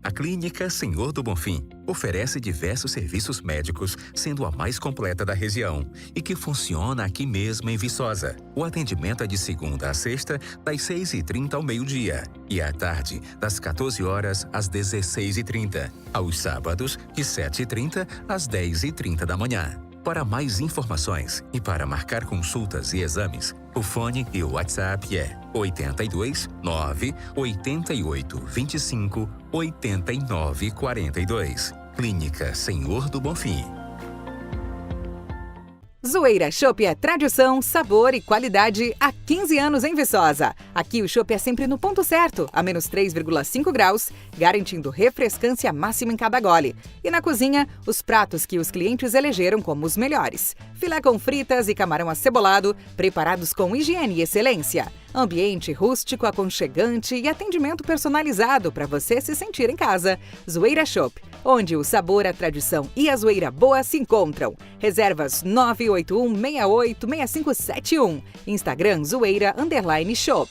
A Clínica Senhor do Bonfim oferece diversos serviços médicos, sendo a mais completa da região e que funciona aqui mesmo em Viçosa. O atendimento é de segunda a sexta, das 6h30 ao meio-dia e à tarde, das 14 horas às 16h30. Aos sábados, de 7h30 às 10h30 da manhã. Para mais informações e para marcar consultas e exames, o fone e o WhatsApp é 82 9 88 25 89 42. Clínica Senhor do Bonfim. Zoeira Chopp é tradição, sabor e qualidade há 15 anos em Viçosa. Aqui o chopp é sempre no ponto certo, a menos 3,5 graus, garantindo refrescância máxima em cada gole. E na cozinha, os pratos que os clientes elegeram como os melhores. Filé com fritas e camarão acebolado, preparados com higiene e excelência. Ambiente rústico, aconchegante e atendimento personalizado para você se sentir em casa. Zoeira Chopp, onde o sabor, a tradição e a zoeira boa se encontram. Reservas 981686571. Instagram zoeira_chopp.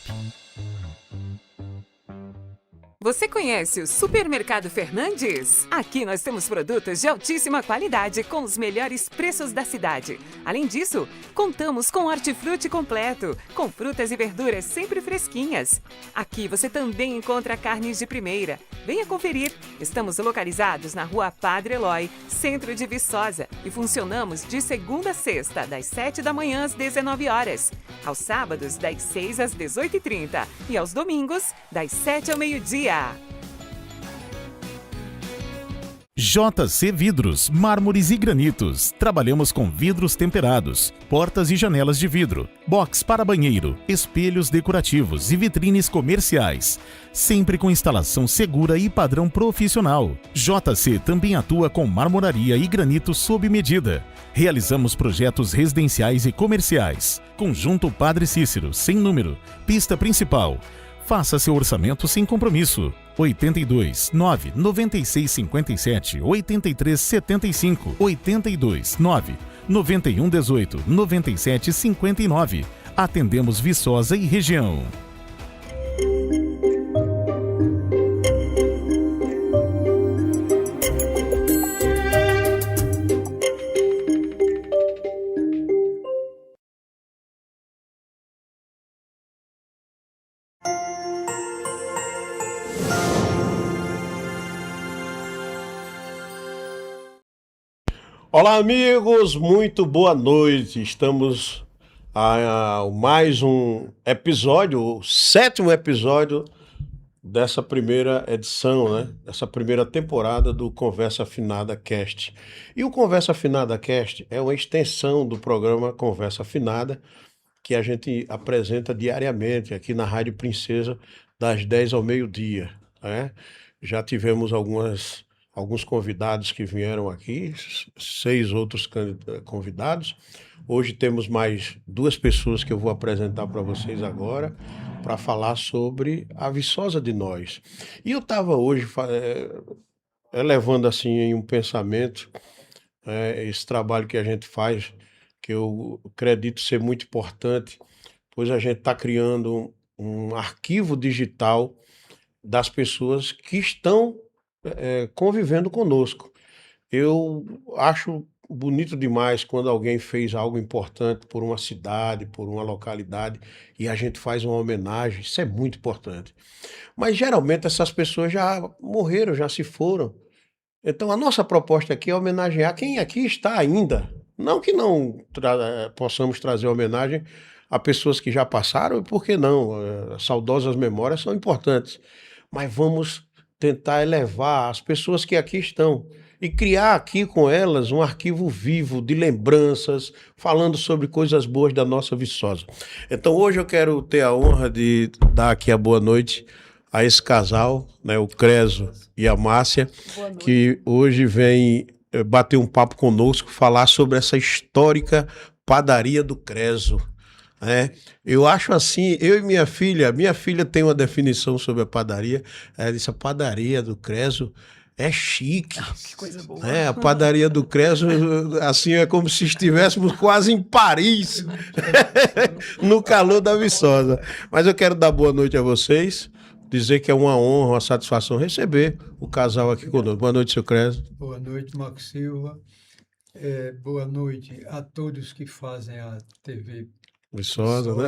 Você conhece o Supermercado Fernandes? Aqui nós temos produtos de altíssima qualidade com os melhores preços da cidade. Além disso, contamos com hortifruti completo, com frutas e verduras sempre fresquinhas. Aqui você também encontra carnes de primeira. Venha conferir. Estamos localizados na Rua Padre Eloy, centro de Viçosa, e funcionamos de segunda a sexta, das 7 da manhã às 19 horas. Aos sábados, das 6 às 18h30 e aos domingos, das 7 ao meio-dia. JC Vidros, mármores e granitos. Trabalhamos com vidros temperados, portas e janelas de vidro, box para banheiro, espelhos decorativos e vitrines comerciais. Sempre com instalação segura e padrão profissional. JC também atua com marmoraria e granito sob medida. Realizamos projetos residenciais e comerciais. Conjunto Padre Cícero, sem número, pista principal. Faça seu orçamento sem compromisso. 82 9 96 57 83 75 82 9 91 18 97 59. Atendemos Viçosa e região. Olá, amigos, muito boa noite. Estamos a mais um episódio, o 7º episódio dessa primeira edição, né? Dessa primeira temporada do Conversa Afinada Cast. E o Conversa Afinada Cast é uma extensão do programa Conversa Afinada, que a gente apresenta diariamente aqui na Rádio Princesa, das 10 ao meio-dia, né? Já tivemos alguns convidados que vieram aqui, 6 outros convidados. Hoje temos mais 2 pessoas que eu vou apresentar para vocês agora, para falar sobre a Viçosa de Nós. E eu estava hoje elevando assim em um pensamento esse trabalho que a gente faz, que eu acredito ser muito importante, pois a gente está criando um arquivo digital das pessoas que estão convivendo conosco. Eu acho bonito demais quando alguém fez algo importante por uma cidade, por uma localidade, e a gente faz uma homenagem. Isso é muito importante. Mas geralmente essas pessoas já morreram, já se foram. Então a nossa proposta aqui é homenagear quem aqui está ainda. Não que não possamos trazer homenagem a pessoas que já passaram, e por que não? Saudosas memórias são importantes. Mas vamos tentar elevar as pessoas que aqui estão e criar aqui com elas um arquivo vivo de lembranças, falando sobre coisas boas da nossa Viçosa. Então hoje eu quero ter a honra de dar aqui a boa noite a esse casal, né, o Creso e a Márcia, que hoje vem bater um papo conosco, falar sobre essa histórica padaria do Creso. Eu acho assim, eu e minha filha tem uma definição sobre a padaria. Ela disse: a padaria do Creso é chique. Que coisa boa. A padaria do Creso, assim, é como se estivéssemos quase em Paris, no calor da Viçosa. Mas eu quero dar boa noite a vocês. dizer que é uma honra, uma satisfação receber o casal aqui conosco. Boa noite, seu Creso. Boa noite, Marcos Silva. Boa noite a todos que fazem a TV Viçosa, né?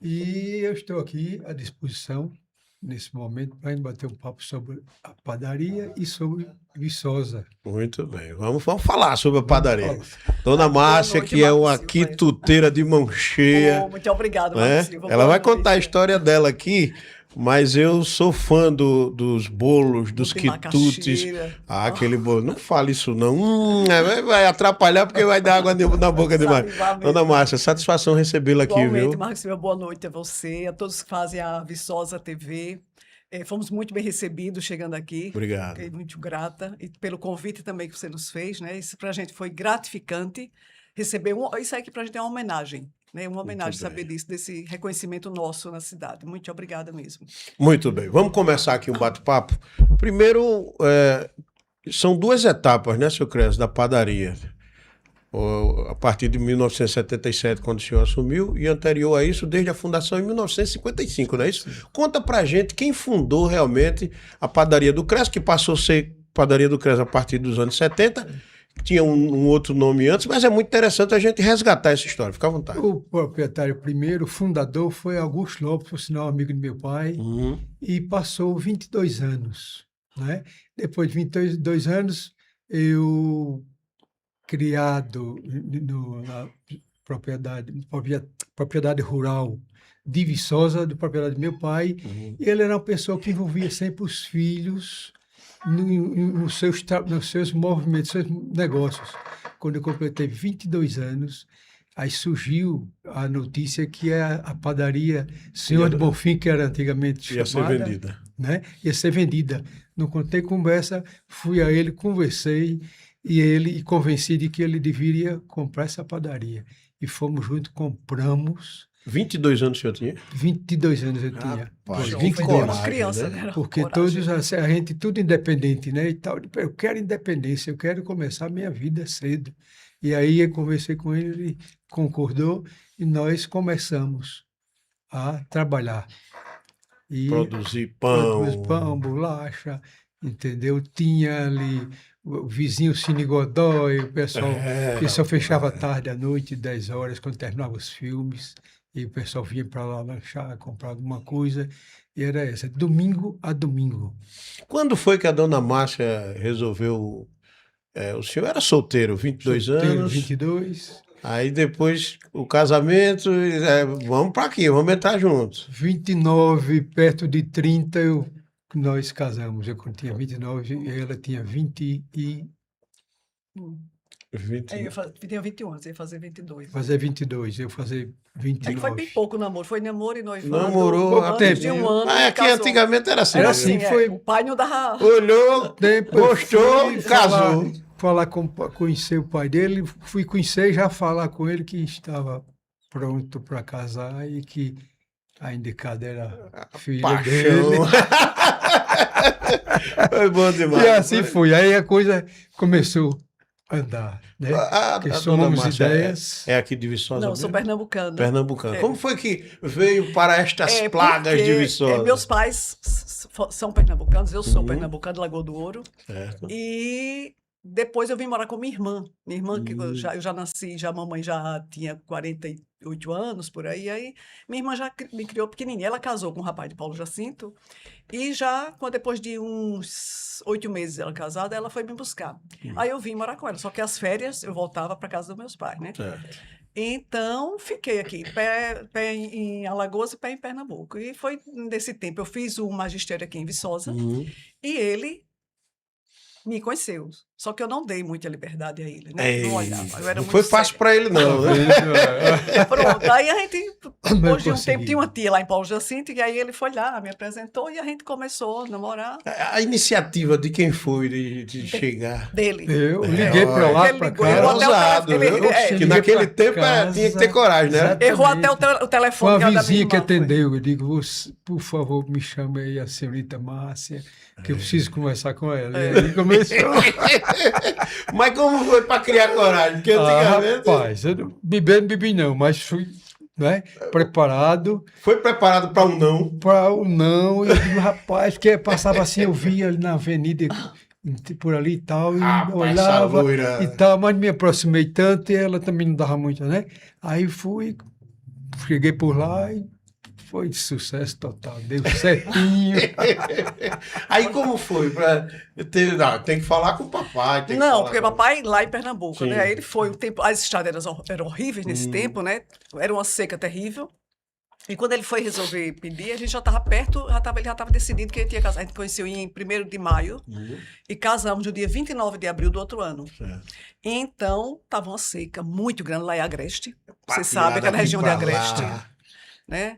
E eu estou aqui à disposição, nesse momento, para bater um papo sobre a padaria e sobre Viçosa. Muito bem. Vamos falar sobre a padaria. Vamos Dona Márcia, noite, que é Marcos uma Silva. quituteira de mão cheia. Muito obrigado, né? Marcos Silva. Ela Boa vai contar a noite. história dela aqui, mas eu sou fã dos bolos, dos Tem quitutes. macaxeira. Aquele bolo. Não fale isso, não. Vai atrapalhar porque vai dar água na boca demais. Salivar mesmo. Dona Márcia, satisfação recebê-la aqui, Igualmente, viu? Marcos Silva, boa noite a você, a todos que fazem a Viçosa TV. Fomos muito bem recebidos chegando aqui. Obrigado. Fiquei muito grata e pelo convite também que você nos fez, né? Isso para a gente foi gratificante receber isso aqui para a gente é uma homenagem, né? Uma homenagem bem. saber disso, desse reconhecimento nosso na cidade. Muito obrigada mesmo. Muito bem. Vamos começar aqui um bate-papo. Primeiro, são duas etapas, né, seu Creso, da padaria. A partir de 1977, quando o senhor assumiu, e anterior a isso, desde a fundação em 1955, não é isso? Conta pra gente quem fundou realmente a padaria do Creso, que passou a ser padaria do Creso a partir dos anos 70, tinha um outro nome antes, mas é muito interessante a gente resgatar essa história. Fica à vontade. O proprietário primeiro, o fundador, foi Augusto Lopes, por sinal amigo do meu pai, e passou 22 anos. Né? Depois de 22 anos, eu, criado na propriedade rural de Viçosa, da propriedade do meu pai, e ele era uma pessoa que envolvia sempre os filhos nos seus movimentos, seus negócios. Quando eu completei 22 anos, aí surgiu a notícia que a padaria Senhor do Bonfim, que era antigamente Ia chamada, ser vendida. né? Ia ser vendida. Não contei conversa, fui a ele, conversei e convenci de que ele deveria comprar essa padaria. E fomos juntos, compramos. 22 anos o senhor tinha? 22 anos eu tinha. Rapaz, Pois, que 22. coragem, Uma criança, né? né? Porque Coragem. todos, a gente, tudo independente, né? E tal. Eu quero independência, eu quero começar a minha vida cedo. E aí eu conversei com ele, ele concordou e nós começamos a trabalhar. E Produzir produzimos pão. pão, bolacha, entendeu? Tinha ali o vizinho Cine Godoy, o pessoal fechava tarde à noite, 10 horas, quando terminava os filmes, e o pessoal vinha para lá lanchar, comprar alguma coisa, e era essa, domingo a domingo. Quando foi que a dona Márcia resolveu... o senhor era solteiro, 22 Solteiro, anos. 22, Aí depois o casamento, vamos para aqui, vamos entrar juntos. 29, perto de 30, nós casamos. Eu tinha 29 e ela tinha 20 e... 20. Eu tinha 21 anos, ia fazer 22. fazer 22, eu fazer É que foi 29. bem pouco o namoro, foi namoro e noivado. Namorou antes de rapidinho. um ano. Mas aqui casou. antigamente era assim. Era né? assim. foi- O pai não dava... Olhou, Tempo, eu gostou, fui casou. conhecer o pai dele, fui conhecer e já falar com ele que estava pronto para casar e que a indicada era a filha Paixão. dele. Foi bom demais. E assim foi. Aí a coisa começou a andar, né? Porque dona somamos Márcia ideias. é aqui de Viçosa Não, eu mesmo? sou pernambucana. Pernambucana. É. Como foi que veio para estas É, plagas de porque, Viçosa? meus pais são pernambucanos, eu sou Uhum. pernambucana, Lagoa do Ouro. Certo. E depois eu vim morar com minha irmã. Minha irmã, que eu já nasci, já a mamãe já tinha 48 anos, por aí. Aí minha irmã já me criou pequenininha. Ela casou com um rapaz de Paulo Jacinto. E já, depois de uns 8 meses ela casada, ela foi me buscar. Aí eu vim morar com ela. Só que as férias eu voltava para casa dos meus pais, né? Certo. Então, fiquei aqui, pé em Alagoas e pé em Pernambuco. E foi nesse tempo. Eu fiz o magistério aqui em Viçosa e ele me conheceu. Só que eu não dei muita liberdade a ele, né? Não olhava. Eu era Não muito foi fácil séria. para ele, não. Né? Pronto, aí a gente, depois de um consegui. tempo, tinha uma tia lá em Paulo Jacinto, e aí ele foi lá, me apresentou, e a gente começou a namorar A iniciativa de quem foi de chegar? dele. Eu liguei para lá, Ele para ligou, cá. eu até o Ousado, telefone, viu? ele- Que liguei naquele pra tempo casa. tinha que ter coragem, né? Exato. Errou até o Foi telefone a da minha vizinha que irmã, foi. atendeu. Eu digo, "Você, por favor, me chame aí a senhorita Márcia, que eu preciso conversar com ela." E aí começou. Mas como foi para criar coragem? Porque antigamente... Rapaz, eu não bebi não, mas fui né? Preparado. Foi preparado para um não? Para o não. Eu digo, rapaz, porque passava assim, eu via ali na avenida, por ali e tal, e olhava e tal, mas me aproximei tanto e ela também não dava muito, né? Aí cheguei por lá e foi sucesso total, deu certinho. Aí como foi? Tem que falar com o papai. Não, porque papai lá em Pernambuco, Sim. né? Aí ele foi, as estradas eram horríveis nesse tempo, né? Era uma seca terrível. E quando ele foi resolver pedir, a gente já estava perto, ele já estava decidido que ele tinha casado. A gente conheceu em 1º de maio e casamos no dia 29 de abril do outro ano. Certo. Então, estava uma seca muito grande lá em Agreste. Você sabe, aquela região de Agreste, né?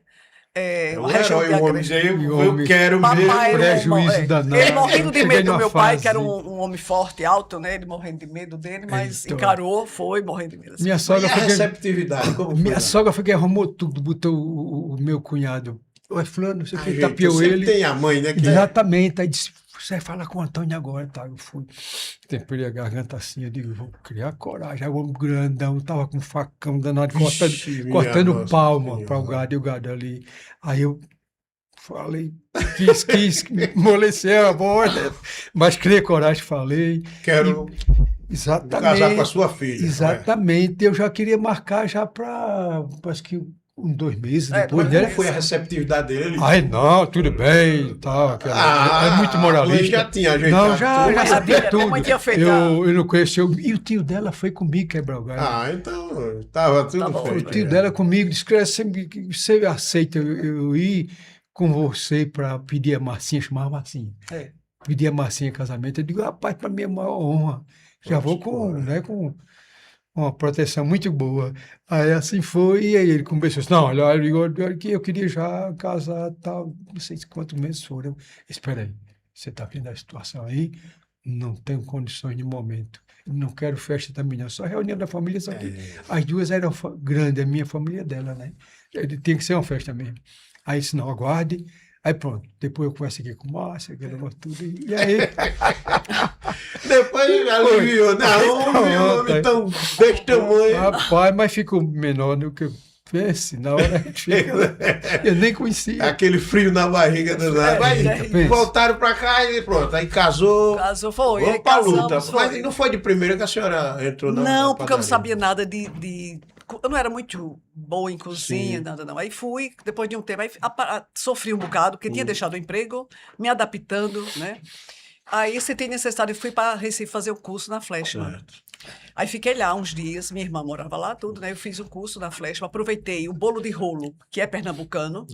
O herói, o homem dizer, eu quero Papai, mesmo. Prejuízo danado. Ele morrendo de Cheguei medo do numa meu pai, fase. que era um homem forte, alto, né? Ele morrendo de medo dele, mas Então. encarou, foi morrendo de medo. assim. Minha E sogra a foi que, receptividade, como foi? minha sogra foi que arrumou tudo, botou o meu cunhado. Oi, fulano, não sei o que, Gente, tapeou sempre ele. tem a mãe, né? Que Exatamente. Aí disse, você vai falar com o Antônio agora, tá? Eu fui, temperei a garganta assim, eu digo, vou criar coragem. Aí o homem grandão, tava com um facão danado, Vixe, cortando minha palma Nossa para o Senhora. gado, e o gado ali. Aí eu falei, quis amolecer a voz, né? Mas criei coragem, falei. Quero Exatamente. casar com a sua filha. Exatamente. Eu já queria marcar já para, acho que 2 meses É, depois, Mas né? como foi a receptividade dele? Ai, não, tudo bem, tal. É muito a moralista. mãe já tinha ajeitado Não, já tudo. sabia Minha tudo. mãe tinha feito Eu não conhecia. E o tio dela foi comigo quebrar o galho. Então, tava tudo Tá bom. feito. O tio dela comigo disse que você aceita eu ir com você para pedir a Marcinha, chamava Marcinha. É. Pedir a Marcinha em casamento. Eu digo, rapaz, para mim é uma honra. Já vou com uma proteção muito boa. Aí assim foi, e aí ele conversou assim, não, olha, eu queria já casar, tal, não sei quantos meses foram. Espera aí, você está vendo a situação aí? Não tenho condições de momento. Não quero festa também, não. Só reunião da família, só que as duas eram grandes, a minha família dela, né? Ele tinha que ser uma festa mesmo. Aí disse, não, aguarde. Aí pronto, depois eu conversei aqui com o Márcio, aquele negócio tudo, e aí... Depois ele aliviou, né? Homem tão desse tamanho. Rapaz, mas ficou menor do que eu pense, na hora que eu nem conhecia. Aquele frio na barriga do nada. Aí pensa. voltaram pra cá e pronto. Aí casou. Casou, foi. Vamos aí pra casamos, luta. foi. Mas não foi de primeira que a senhora entrou na Não, porque eu não padaria? sabia nada eu não era muito boa em cozinha, Sim. nada não. Aí fui, depois de um tempo, aí sofri um bocado, porque tinha deixado o emprego, me adaptando, né? Aí você tem necessidade, eu fui para Recife fazer o curso na Flashman. Certo. Aí fiquei lá uns dias, minha irmã morava lá, tudo, né? Eu fiz o curso na Flashman, aproveitei o bolo de rolo, que é pernambucano,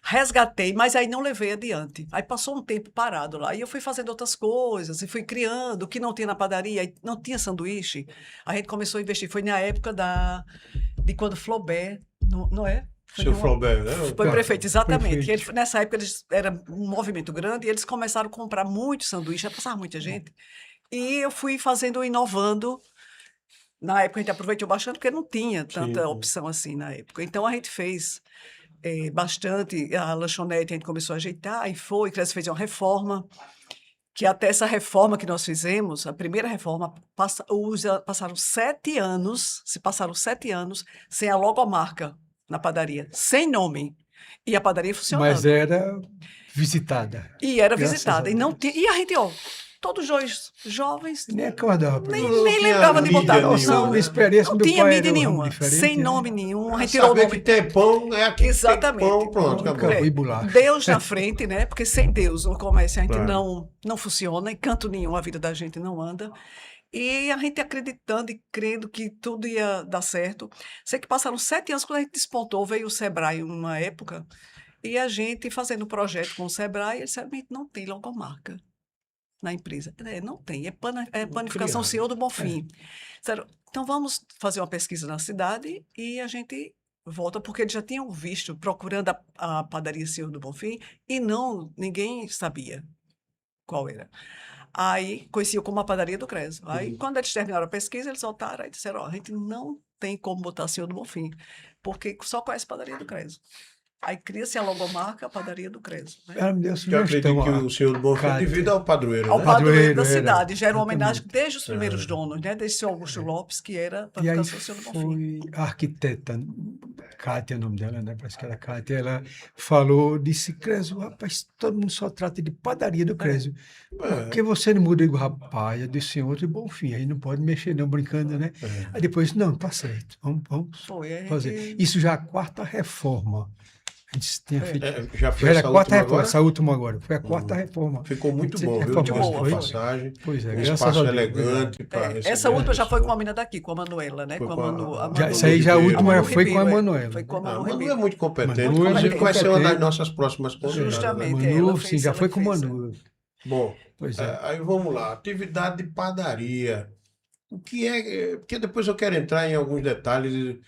resgatei, mas aí não levei adiante. Aí passou um tempo parado lá, e eu fui fazendo outras coisas, e fui criando, o que não tinha na padaria, aí não tinha sanduíche, a gente começou a investir, foi na época de quando Flaubert, não é? Foi Seu numa- Flaubert, né? Foi prefeito, exatamente. Prefeito. Nessa época era um movimento grande e eles começaram a comprar muito sanduíche, já passava muita gente. E eu fui fazendo, inovando. Na época a gente aproveitou bastante porque não tinha tanta opção assim na época. Então a gente fez bastante, a lanchonete a gente começou a ajeitar e foi, que fez uma reforma. Que até essa reforma que nós fizemos, a primeira reforma, passaram 7 anos, se passaram 7 anos sem a logomarca na padaria, sem nome. E a padaria funcionando. Mas era visitada. E era Graças visitada. a E, não Deus. tinha, e a gente, ó, todos jovens, Nem acordava. nem Não tinha lembrava de botar mídia noção. nenhuma. A experiência Não do tinha pai mídia era um nenhuma, diferente, sem né? nome nenhum. A gente tirou o Saber nome. que tem pão é aqui. Exatamente. Tem pão, pronto, acabou. Acabou. E bolacha. Deus na frente, né? Porque sem Deus no comércio a gente Claro. não funciona, em canto nenhum a vida da gente não anda. E a gente acreditando e crendo que tudo ia dar certo. Sei que passaram 7 anos, quando a gente despontou, veio o Sebrae uma época, e a gente fazendo um projeto com o Sebrae, eles disseram, a gente não tem logomarca na empresa. Não tem, é Panificação criar. Senhor do Bonfim. Disseram, então vamos fazer uma pesquisa na cidade e a gente volta, porque eles já tinham visto, procurando a padaria Senhor do Bonfim, e ninguém sabia qual era. Aí conheciam como a padaria do Creso. Aí, quando eles terminaram a pesquisa, eles voltaram e disseram, ó, a gente não tem como botar Senhor do Bonfim, porque só conhece a padaria do Creso. Aí cria-se a logomarca, a padaria do Creso. Né? Ela me deu Eu acredito sugestão. que o senhor do Bonfim Cátia. devido ao padroeiro, Ao né? padroeiro da Padroeiro, era. cidade. Já era uma homenagem Exatamente. desde os primeiros donos, né? Desde o seu Augusto Lopes, que era E aí Panificação Senhor do Bonfim. foi a arquiteta Cátia é o nome dela, né? Parece que era Cátia. Ela falou, disse, Crésio, rapaz, todo mundo só trata de padaria do Crésio. Por que você não muda? Eu digo, rapaz, é desse senhor de Bonfim, aí não pode mexer não, brincando, né? Aí depois, não, tá certo, vamos Foi, a fazer. gente- Isso já é a 4ª reforma. A gente tinha feito... Já Já foi era essa a 4ª última reforma, agora? essa última agora. Foi a 4ª reforma. Ficou muito A gente bom, viu? reformou, Diga-se de foi. passagem. Pois é, Um graças espaço a Deus. elegante para receber Essa as última já foi com a pessoas. menina daqui, com a Manuela, né? Foi Com a com a- Manu, Já- Manu Essa aí já a Ribeiro. última Manu foi com a Ribeiro, Emanuela. Foi com a Ah, Manu Manu é Ribeiro. muito competente. Manu é Inclusive, vai ser uma das competente. nossas próximas convidadas. Justamente. né? ela Manu, fez, sim, já ela foi com fez, Manu. Bom, Pois é. aí vamos lá. Atividade de padaria. O que é. Porque depois eu quero entrar em alguns detalhes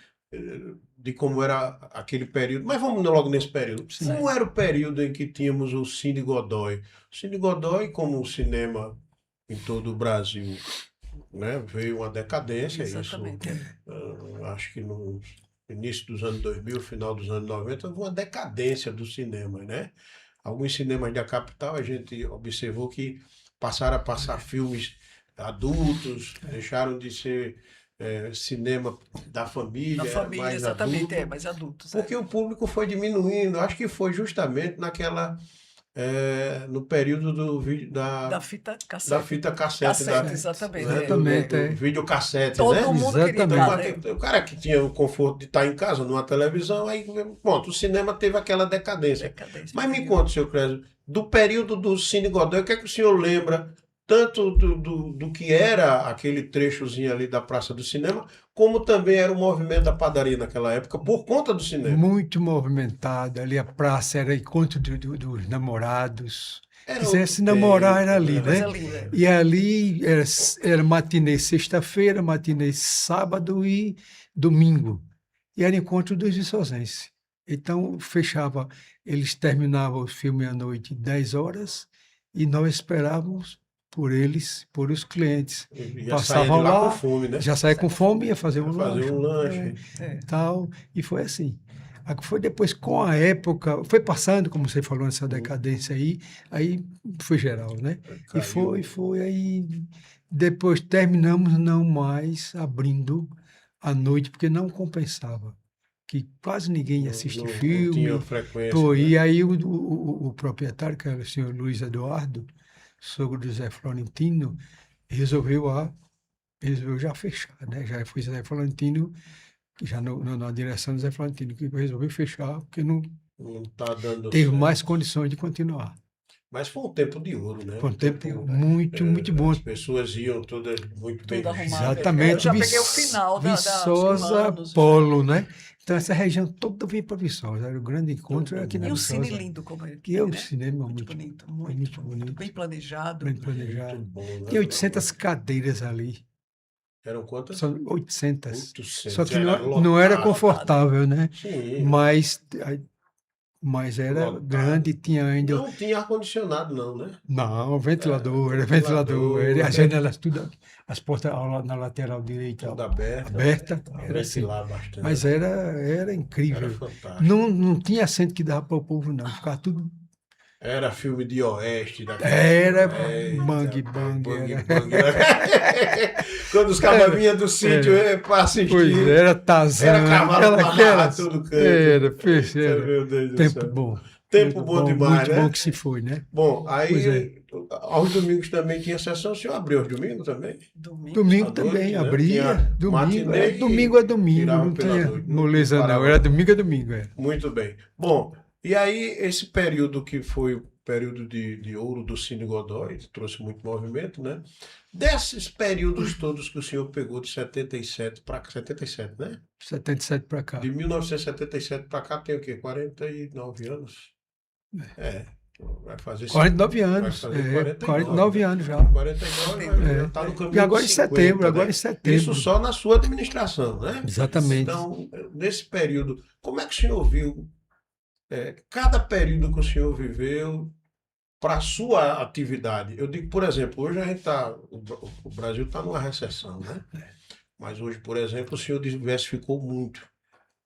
de como era aquele período. Mas vamos logo nesse período. Como era o período em que tínhamos o Cine Godoy? O Cine Godoy, como o cinema em todo o Brasil, né, veio uma decadência. Exatamente. Isso, acho que no início dos anos 2000, final dos anos 90, houve uma decadência do cinema, né? Alguns cinemas da capital, a gente observou que passaram a passar filmes adultos, deixaram de ser cinema da família, Da família, mais exatamente, adulto, mais adultos. porque o público foi diminuindo. Acho que foi justamente no período do vídeo Da fita da cassete. fita cassete, Exatamente. né, Exatamente, do videocassete, Todo né? mundo queria Exatamente. fazer. O cara que tinha o conforto de estar em casa, numa televisão, aí, pronto, o cinema teve aquela decadência. Decadência. Mas me conta, seu Crésio, do período do Cine Godoy, o que é que o senhor lembra, tanto do que era aquele trechozinho ali da Praça do Cinema, como também era o movimento da padaria naquela época, por conta do cinema? Muito movimentado. Ali a praça era encontro dos namorados. Era Quisesse outro namorar, tempo, era ali, né? Coisa linda. E ali era matinê sexta-feira, matinê sábado e domingo. E era encontro dos viçosenses. Então, fechava, eles terminavam o filme à noite, 10 horas, e nós esperávamos por eles, por os clientes. Ia Passavam sair de lá lá, com fome, né? Já saía com fome, ia fazer um Fazer um lanche. tal, e foi assim. Foi depois, com a época, foi passando, como você falou, nessa decadência aí foi geral, né? E Caiu. foi, aí depois terminamos não mais abrindo à noite, porque não compensava, que quase ninguém ia assistir Não filme. tinha frequência. Pô, né? e aí o proprietário, que era o senhor Luiz Eduardo, sogro do Zé Florentino, resolveu já fechar, né? Já foi Zé Florentino, já na direção do Zé Florentino, que resolveu fechar, porque não Não tá dando teve certo. mais condições de continuar. Mas foi um tempo de ouro, né? Foi um tempo muito bom. As pessoas iam todas muito bem Tudo vestidas. arrumado. Exatamente. Eu já peguei o final da Viçosa, Humanos, Polo, né? Então essa região toda vinha para Viçosa. Era o grande encontro era aqui na E o Viçosa. cine lindo como é E o né? cinema Muito muito bonito, muito muito bonito. bem planejado. bem Muito planejado. bom, né? Tem 800 cadeiras ali. Eram quantas? São 800. 800. Só que Era não era lotado. confortável, né? Sim. Mas era Lotado. grande, tinha ainda. Não tinha ar-condicionado, não, né? Não, ventilador, era ventilador, ventilador. né? As janelas, tudo, as portas na lateral direita Tudo aberto. aberta, era assim. Ventilar bastante. Mas era Era incrível. fantástico. Não tinha assento que dava para o povo, não. Ficava tudo. Era filme de oeste. daquele- Era Eita, bang, bang, era. bang. Quando os cabas vinham do sítio para assistir. Pois era Tarzan, Era cavalo pra amarrar aquelas. todo canto. Era, peixe, era. Meu Deus do Tempo céu. bom. Tempo Muito bom demais, muito né? bom que se foi, né? Bom, Pois aí aos domingos também tinha sessão. O senhor abriu aos domingos também? Domingo. Domingo à também, noite, né? abria. Tinha Domingo, matinê e domingo é domingo, virava não pela tinha noite, não moleza parava. não. Era domingo é domingo, é. Muito bem. Bom, e aí esse período que foi o período de ouro do Cine Godoy, que trouxe muito movimento, né? Desses períodos todos que o senhor pegou de 77 para 77, né? 77 para cá. De 1977 para cá tem o quê? 49 anos? É. Vai fazer 49 vai anos. fazer 49 anos já. 49 já tá no caminho E agora em de 50, setembro, né? agora em setembro. Isso só na sua administração, né? Exatamente. Então, nesse período, como é que o senhor viu cada período que o senhor viveu para a sua atividade? Eu digo, por exemplo, hoje a gente o Brasil está numa recessão, né? Mas hoje, por exemplo, o senhor diversificou muito,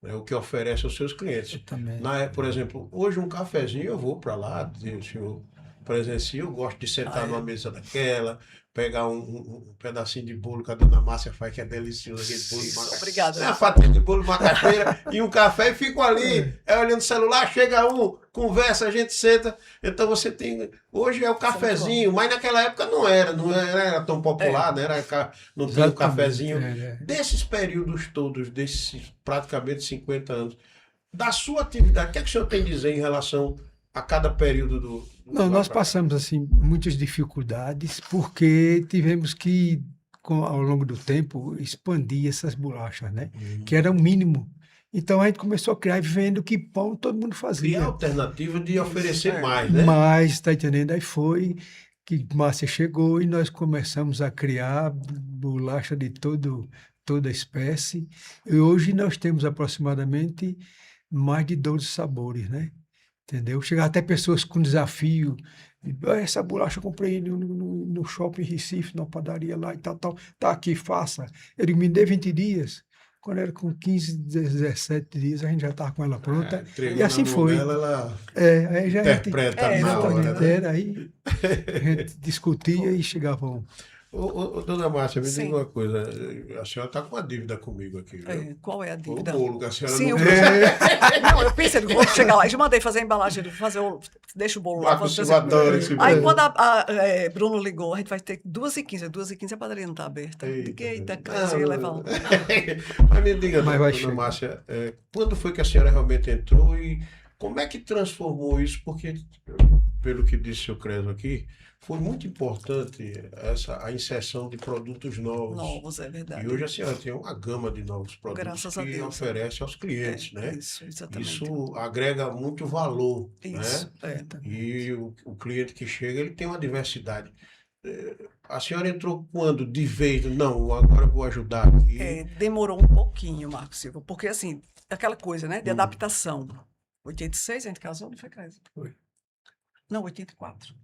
né, o que oferece aos seus clientes. Exatamente. Por exemplo, hoje um cafezinho eu vou para lá, o senhor presencio, eu gosto de sentar numa mesa daquela, pegar um pedacinho de bolo que a dona Márcia faz, que é delicioso, aquele bolo de macaxeira. Obrigada. Uma fatia de bolo de macaxeira e um café e fico ali, olhando o celular, chega um, conversa, a gente senta. Então você tem. Hoje é o cafezinho, mas naquela época não era tão popular, não tinha o cafezinho. Desses períodos todos, desses praticamente 50 anos, da sua atividade, o que é que o senhor tem a dizer em relação a cada período do Não, nós passamos assim muitas dificuldades porque tivemos que, ao longo do tempo, expandir essas bolachas, né? Que era o mínimo. Então a gente começou a criar, vendo que pão todo mundo E a fazia. alternativa de oferecer mais, né? Mas, tá entendendo? Aí foi que Márcia chegou e nós começamos a criar bolacha de toda espécie. E hoje nós temos aproximadamente mais de 12 sabores, né? Entendeu? Chegaram até pessoas com desafio. Essa bolacha eu comprei no shopping Recife, na padaria lá e tal. Tá aqui, faça. Ele me deu 20 dias. Quando era com 15, 17 dias, a gente já estava com ela pronta. E assim foi. Aí já interpreta na hora, né? Era, aí a gente discutia e chegava a um. Dona Márcia, me diga uma coisa. A senhora está com uma dívida comigo aqui, viu? Qual é a O dívida? bolo que a senhora Sim, não não, eu pensei, eu vou chegar lá. Eu mandei fazer a embalagem, deixa o bolo lá. Marcos Silva adora esse Aí bolo. quando Bruno ligou, a gente vai ter 2h15. 2h15 a padaria não está aberta. Eita, você ia levar um. Mas me diga, Mas vai dona chegar. Márcia, quando foi que a senhora realmente entrou e como é que transformou isso? Porque, pelo que disse o Creso aqui, foi muito importante a inserção de produtos novos. Novos, é verdade. E hoje a senhora tem uma gama de novos produtos Graças a que Deus. oferece aos clientes, né? Isso, exatamente. Isso agrega muito valor, Isso, né? E o cliente que chega, ele tem uma diversidade. A senhora entrou quando de vez? Não, agora eu vou ajudar aqui. Demorou um pouquinho, Marcos Silva, porque assim, aquela coisa, né, de adaptação. 86 a gente casou, não foi, Creso? Foi. Não, 84.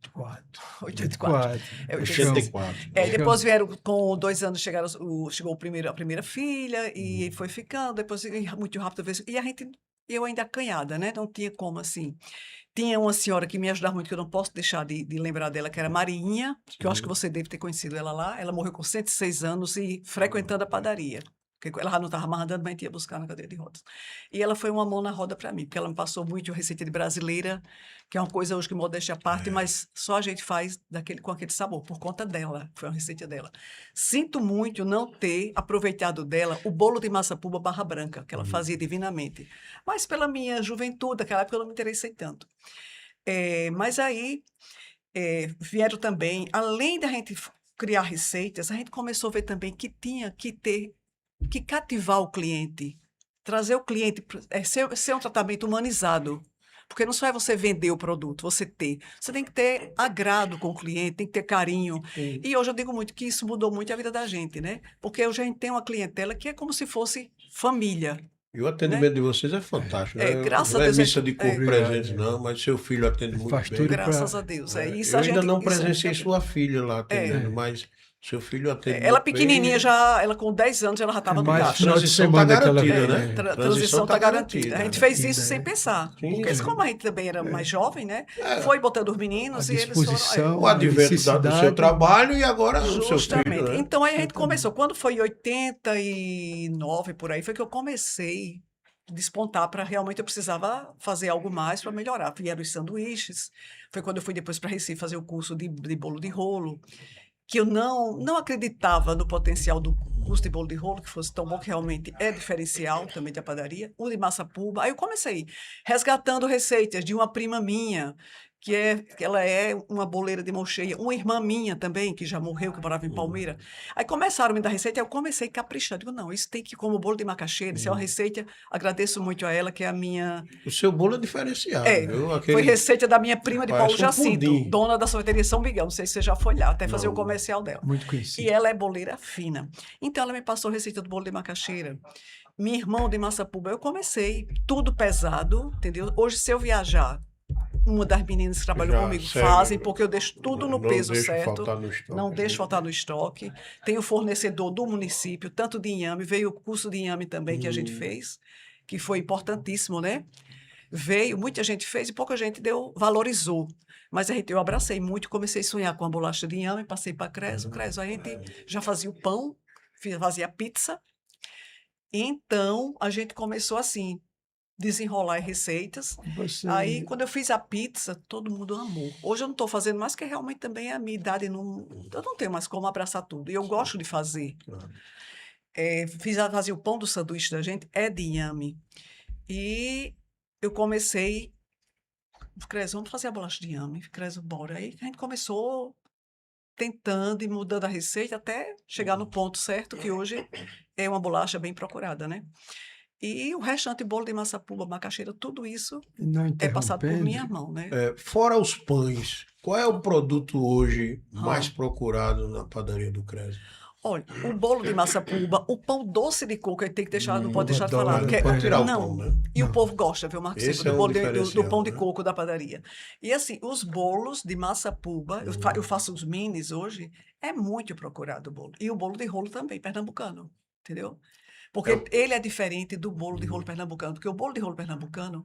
84. É 84. Depois vieram, com 2 anos, chegou a primeira filha, e foi ficando, depois muito rápido. Eu ainda acanhada, né? Não tinha como, assim. Tinha uma senhora que me ajudava muito, que eu não posso deixar de lembrar dela, que era Marinha, que eu acho que você deve ter conhecido ela lá. Ela morreu com 106 anos e frequentando a padaria. Porque ela já não estava mais andando, mas a gente ia buscar na cadeira de rodas. E ela foi uma mão na roda para mim, porque ela me passou muito receita de brasileira, que é uma coisa hoje que modéstia à parte, mas só a gente faz com aquele sabor, por conta dela. Foi uma receita dela. Sinto muito não ter aproveitado dela o bolo de massapuba barra branca, que ela fazia divinamente. Mas pela minha juventude, naquela época eu não me interessei tanto. Mas aí vieram também, além da gente criar receitas, a gente começou a ver também que tinha que cativar o cliente, trazer o cliente, ser um tratamento humanizado. Porque não só é você vender o produto, você tem que ter agrado com o cliente, tem que ter carinho. Sim. E hoje eu digo muito que isso mudou muito a vida da gente, né? Porque hoje a gente tem uma clientela que é como se fosse família. E o atendimento de vocês é fantástico, né? Graças não a é Deus, missa de corpo presente, não, mas seu filho atende muito Faz bem. tudo Graças a Deus. Isso Eu a gente, ainda não isso presenciei sua filha lá atendendo, É. mas seu filho atende ela muito bem. pequenininha ela com 10 anos, ela já estava no Mais gasto. final de Transição semana tá que ela garantida, vem, né? né? Transição está garantida. A gente fez isso garantida, sem é. pensar. Sim, Porque é. como a gente também era mais jovem, né? Foi botando os meninos A e eles foram. disposição, O advento do necessidade. seu trabalho e agora o seu Justamente. filho, né? Então aí a gente começou. Quando foi em 89, por aí, foi que eu comecei a despontar para realmente eu precisava fazer algo mais para melhorar. Vieram os sanduíches. Foi quando eu fui depois para Recife fazer o curso de bolo de rolo, que eu não acreditava no potencial do curso de bolo de rolo, que fosse tão bom, que realmente é diferencial também da padaria, o de massapuba. Aí eu comecei resgatando receitas de uma prima minha, que ela é uma boleira de mão cheia, uma irmã minha também, que já morreu, que morava em Palmeira. Aí começaram a me dar receita, aí eu comecei a caprichar. Digo, não, isso tem que ir como bolo de macaxeira, isso é uma receita, agradeço muito a ela, que é a minha... O seu bolo é diferenciado, viu? Foi receita da minha prima de Parece Paulo um Jacinto, pudim. dona da sorveteria São Miguel. Não sei se você já foi lá, até fazer Não. o comercial dela. Muito E conhecido. ela é boleira fina. Então, ela me passou a receita do bolo de macaxeira. Minha irmã de massapuba, eu comecei, tudo pesado, entendeu? Hoje, se eu viajar, uma das meninas que trabalhou Já comigo segue. fazem, porque eu deixo tudo no Não peso deixa certo. faltar no estoque, Não né? deixo faltar no estoque. Tem o fornecedor do município, tanto de inhame, veio o curso de inhame também que a gente fez, que foi importantíssimo, né? Veio, muita gente fez e pouca gente valorizou. Mas eu abracei muito, comecei a sonhar com a bolacha de inhame, passei para Creso. Creso, a gente já fazia o pão, fazia pizza. Então, a gente começou assim, desenrolar receitas. Aí, quando eu fiz a pizza, todo mundo amou. Hoje eu não estou fazendo mais, porque realmente também a minha idade, eu não tenho mais como abraçar tudo. E eu gosto de fazer. Fazia o pão do sanduíche da gente, é de inhame. E eu comecei, Creso, vamos fazer a bolacha de inhame. Creso, bora. Aí a gente começou tentando e mudando a receita até chegar no ponto certo, que hoje é uma bolacha bem procurada, né? E o restante, bolo de maçapuba, macaxeira, tudo isso é passado por minha mão, né? Fora os pães, qual é o produto hoje mais procurado na padaria do Creso? Olha, o bolo de maçapuba, o pão doce de coco, tem que deixar, não pode deixar de falar. Pode tirar o não, pão, né? E o povo gosta, viu, Marcos? Esse Do, bolo do pão de né? coco da padaria. E assim, os bolos de maçapuba, eu faço os minis hoje, é muito procurado o bolo. E o bolo de rolo também, pernambucano, entendeu? Porque ele é diferente do bolo de rolo pernambucano, porque o bolo de rolo pernambucano,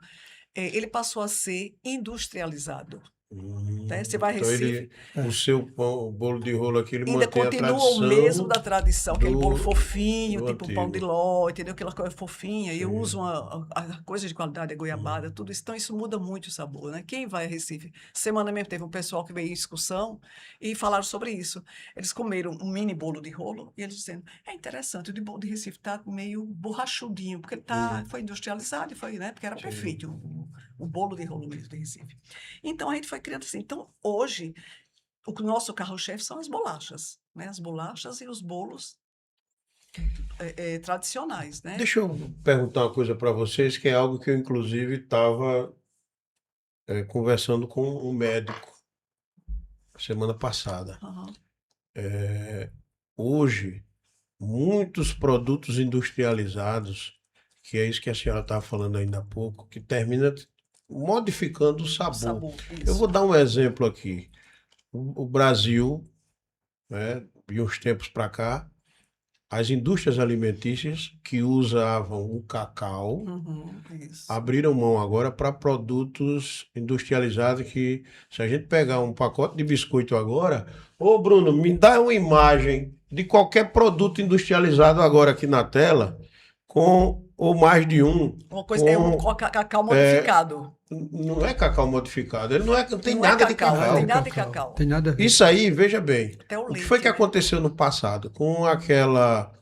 ele passou a ser industrializado. Né? Você vai a Recife... o seu pão, o bolo de rolo aqui, ele ainda mantém a continua tradição o mesmo da tradição, aquele bolo fofinho, tipo antigo. pão de ló, entendeu? Aquela coisa fofinha. E eu uso a coisa de qualidade, a goiabada, tudo isso. Então, isso muda muito o sabor, né? Quem vai a Recife? Semana mesmo teve um pessoal que veio em excursão e falaram sobre isso. Eles comeram um mini bolo de rolo e eles dizendo, é interessante, o de bolo de Recife tá meio borrachudinho, porque ele foi industrializado, né? Porque era perfeito o bolo de rolo mesmo de Recife. Então, a gente foi criando assim. Então, hoje, o nosso carro-chefe são as bolachas, né? As bolachas e os bolos tradicionais, né? Deixa eu perguntar uma coisa para vocês, que é algo que eu, inclusive, estava conversando com um médico semana passada. Hoje, muitos produtos industrializados, que é isso que a senhora estava falando ainda há pouco, que termina modificando o sabor. Eu vou dar um exemplo aqui. O Brasil, né, de uns tempos para cá, as indústrias alimentícias que usavam o cacau abriram mão agora para produtos industrializados que, se a gente pegar um pacote de biscoito agora, ô Bruno, me dá uma imagem de qualquer produto industrializado agora aqui na tela, com ou mais de um. Uma coisa, com cacau modificado. Não é cacau modificado, ele não tem nada de cacau. Não tem nada de cacau. Tem nada a ver. Isso aí, veja bem, Até o que foi que leite, né? aconteceu no passado? Com aquela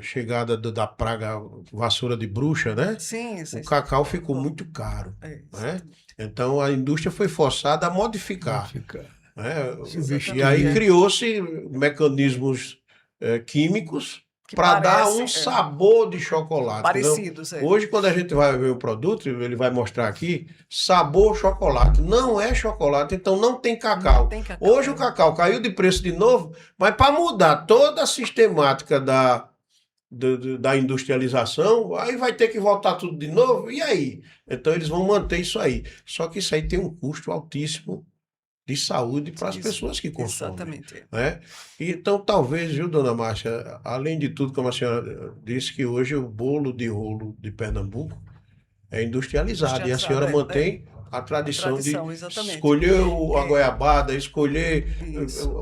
chegada da praga vassoura de bruxa, né? Sim. O cacau ficou muito caro. Né? Então a indústria foi forçada a modificar. Né? E aí criou-se mecanismos químicos para dar um sabor de chocolate. Parecidos. Hoje, quando a gente vai ver o produto, ele vai mostrar aqui, sabor chocolate. Não é chocolate, então não tem cacau. Não tem cacau. Hoje o cacau caiu de preço de novo, mas para mudar toda a sistemática da industrialização, aí vai ter que voltar tudo de novo, e aí? Então eles vão manter isso aí. Só que isso aí tem um custo altíssimo de saúde para as pessoas que consomem. Exatamente. Né? Então, talvez, viu, dona Márcia, além de tudo, como a senhora disse, que hoje o bolo de rolo de Pernambuco é industrializado, e a senhora mantém a tradição de escolher a goiabada, escolher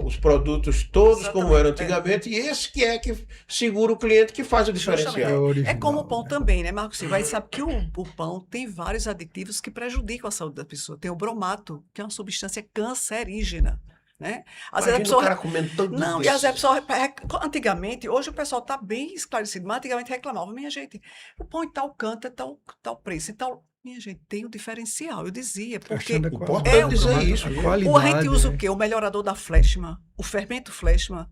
os produtos todos como eram antigamente, e esse que segura o cliente, que faz o diferencial. É como o pão também, né, Marcos? Você vai saber que o pão tem vários aditivos que prejudicam a saúde da pessoa. Tem o bromato, que é uma substância cancerígena. Né? Às vezes a pessoa... o cara comendo tudo não, isso. E às vezes a pessoa... Antigamente, hoje o pessoal está bem esclarecido, mas antigamente reclamava, minha gente, o pão em tal canto é tal preço, e tal... Minha gente, tem o diferencial, eu dizia, porque importante dizer isso. A gente usa o quê? O melhorador da Fleshman, o fermento Fleshman.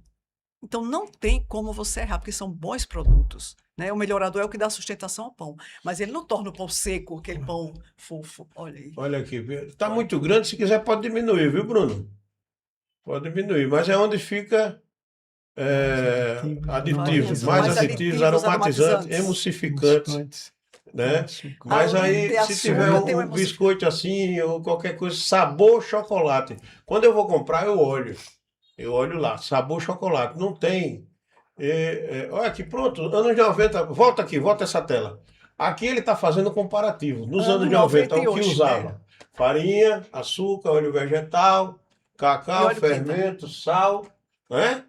Então, não tem como você errar, porque são bons produtos. Né? O melhorador é o que dá sustentação ao pão, mas ele não torna o pão seco, aquele pão fofo. Olha aí. Olha aqui, está muito grande, se quiser pode diminuir, viu, Bruno? Pode diminuir, mas é onde fica aditivos, mais aditivos, aromatizantes, emulsificantes. Né? Mas aí, se tiver um biscoito assim, ou qualquer coisa, sabor chocolate. Quando eu vou comprar, eu olho lá, sabor chocolate. Não tem. Olha aqui, pronto, anos 90, volta essa tela. Aqui ele está fazendo comparativo. Nos anos 90, o que usava? Farinha, açúcar, óleo vegetal, E cacau, óleo fermento, sal, né?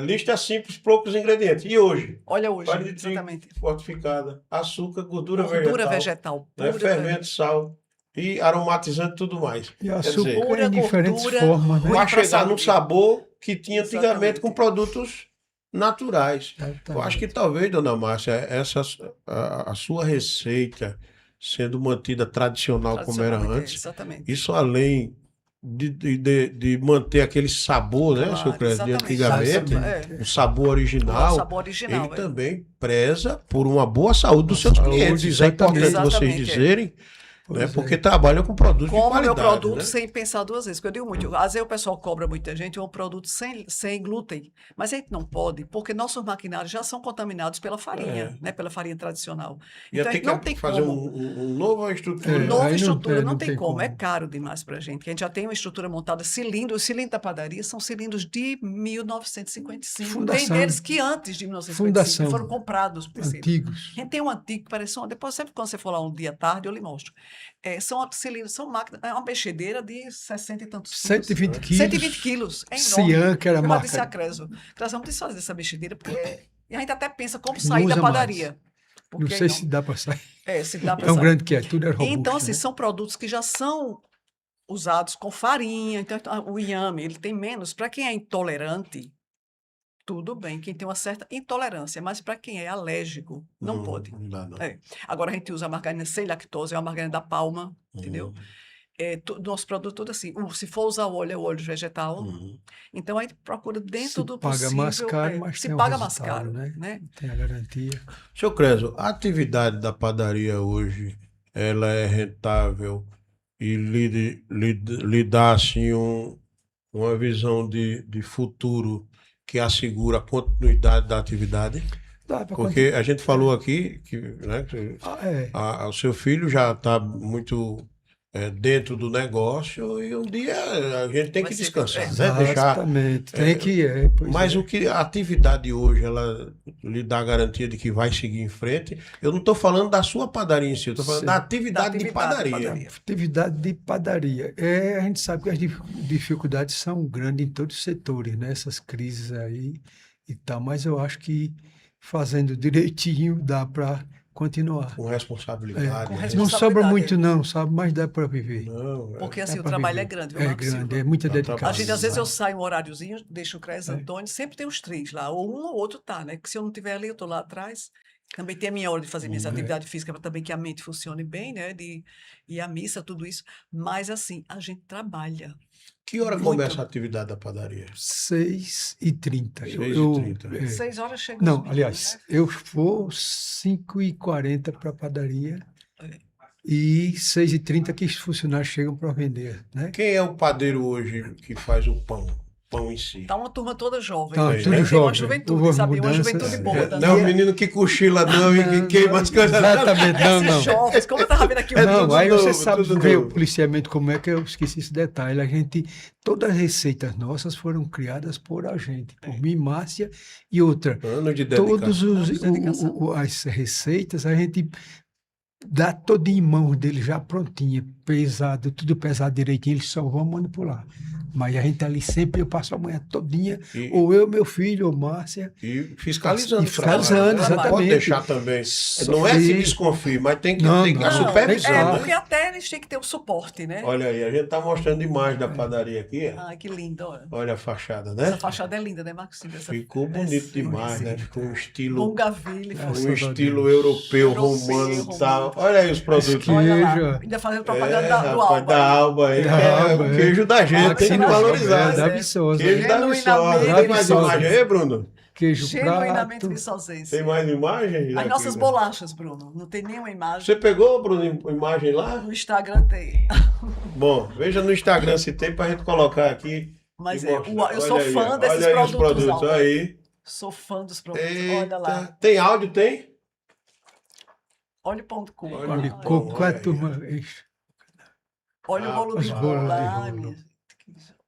Lista simples, poucos ingredientes. E hoje? Olha hoje, Farinha de trigo exatamente. fortificada, açúcar, gordura Gordura vegetal, vegetal pura. fermento, sal e aromatizante e tudo mais. E Quer açúcar dizer, Pura em diferentes gordura, formas, né? ruim vai pra chegar no saúde. sabor que tinha antigamente Exatamente. com produtos naturais. Eu acho que talvez, dona Márcia, a sua receita sendo mantida tradicional como era Tradicionalmente, antes, exatamente. isso além de manter aquele sabor, né, Claro, seu Crespo, de exatamente. antigamente, É. o sabor O original, sabor original. ele também preza por uma boa saúde dos seus Saúde, clientes. Isso é importante exatamente. vocês Exatamente, é. dizerem, Pois né, é. porque trabalham com produtos de Como meu qualidade. produto Né? sem pensar duas vezes, porque eu digo muito, às vezes o pessoal cobra muita gente um produto sem glúten, mas a gente não pode, porque nossos maquinários já são contaminados pela farinha, né, pela farinha tradicional. Ia Então a ter gente não que tem fazer como. um novo estrutura. Nova aí não estrutura tem- não não tem tem como, é como. caro demais pra gente, que a gente já tem uma estrutura montada, cilindros, os cilindros da padaria são cilindros de 1955, Fundação. tem deles que antes de 1955 Fundação. foram comprados, por exemplo. Antigos. A gente tem um antigo que parece depois sempre quando você for lá um dia à tarde eu lhe mostro. São cilindros, são máquinas, é uma mexedeira de 60 e tantos quilos. 120 quilos. 120 quilos, é enorme. Cian, que era a Eu já disse a marca. Creso, vamos desfazer dessa mexedeira, porque e a gente até pensa como Não sair da usa padaria. Não Porque sei não- se dá para sair. se dá pra Tão sair. grande que é, tudo é robusto. Então, assim, né? são produtos que já são usados com farinha. Então, o inhame, ele tem menos. Para quem é intolerante, tudo bem, quem tem uma certa intolerância, mas para quem é alérgico, não pode. Não dá, não. Agora a gente usa a margarina sem lactose, é uma margarina da Palma, entendeu? Uhum. Nosso produto tudo assim. Se for usar óleo, é óleo vegetal. Uhum. Então a gente procura dentro Se do paga possível. mais caro, mas se tem um paga mais resultado, caro, né? Tem a garantia. Seu Creso, a atividade da padaria hoje, ela é rentável e lhe dá assim uma visão de futuro que assegura a continuidade da atividade? Dá pra Porque a gente falou aqui que, né, que continuar. o seu filho já está muito dentro do negócio e um dia a gente tem Vai que ser- descansar, né? Exatamente. Tem que pois Mas é. o que a atividade hoje, ela lhe dá a garantia de que vai seguir em frente. Eu não estou falando da sua padaria em si, eu estou falando Sim. da atividade de Da padaria. padaria. Atividade de padaria. A gente sabe que as dificuldades são grandes em todos os setores, né? Essas crises aí e tal, mas eu acho que fazendo direitinho dá para continuar. Com responsabilidade. Com né? Não responsabilidade. sobra muito não, sabe? Mas dá para viver. Não, Porque assim, Dá o pra trabalho viver. é grande, viu, É Marcos grande, Silva? é muita Dá dedicação. A gente, às vezes, eu sabe? saio um horáriozinho, deixo o Cres Antônio, sempre tem os três lá, ou um ou outro tá, né? Que se eu não estiver ali, eu tô lá atrás. Também tem a minha hora de fazer minhas atividades físicas para também que a mente funcione bem, né? E a missa, tudo isso. Mas, assim, a gente trabalha. Que hora Muito. começa a atividade da padaria? 6h30. 6h30. 6 horas chega os Não, meninos, aliás, né? eu vou 5h40 para a padaria É. e 6h30 que os funcionários chegam para vender, né? Quem é o padeiro hoje que faz o pão? Pão em si. Tá uma turma toda jovem. Tá, né? tudo Tem uma jovem. juventude, Houve sabe? Uma mudanças. juventude boa. Não é o menino que cochila não e que queima as coisas. não. Exatamente, não, Esses não. jovens, como eu estava vendo aqui, Não, tudo aí novo, você sabe tudo ver novo. o policiamento como é que eu esqueci esse detalhe. Todas as receitas nossas foram criadas por a gente, por mim, Márcia e outra. Ano de dedicação. Todas Anos de dedicação. as receitas a gente dá todo em mãos dele já prontinha, pesado, tudo pesado direitinho, eles só vão manipular. Mas a gente ali sempre, eu passo a manhã todinha, E- ou eu, meu filho, ou Márcia. E fiscalizando. E fiscalizando, o trabalho, né? Não pode exatamente. deixar também. Não é se Sim. desconfie, mas tem que Não, ter a não. supervisão, É, né? porque até eles têm que ter o suporte, né? Olha aí, a gente tá mostrando imagem da padaria aqui. Ó. Ai, que lindo, olha. Olha a fachada, Essa né? fachada é linda, né, Marcos? Ficou bonito demais, né? Ficou um estilo, Bongaville, Graças um a estilo Deus. europeu, romano e tal. Olha aí os produtos. Olha lá, Queijo. ainda fazendo propaganda do rapaz, Alba. da Alba aí, que Da é Alba, o é. queijo da gente, tem que Genuinamente, valorizar. Da é. Viçosa. Queijo da Viçosa. Genuinamente Tem mais Viçosa. imagem aí, Bruno? Queijo Genuinamente prato. viçosense. Tem mais imagem? As daqui, nossas né? bolachas, Bruno. Não tem nenhuma imagem. Você pegou, Bruno, imagem lá? No Instagram tem. Bom, veja no Instagram se tem pra gente colocar aqui. Mas e eu mostrar. sou Olha aí, fã ó. desses Olha aí os produtos. produtos Alba. aí. Sou fã dos produtos. Olha lá. Eita. Tem áudio, tem? Olha o pão de coco. Olha Pão de Bom, coco, olha a aí. turma. Olha o bolo de As bolas de lá, rolo. minha gente.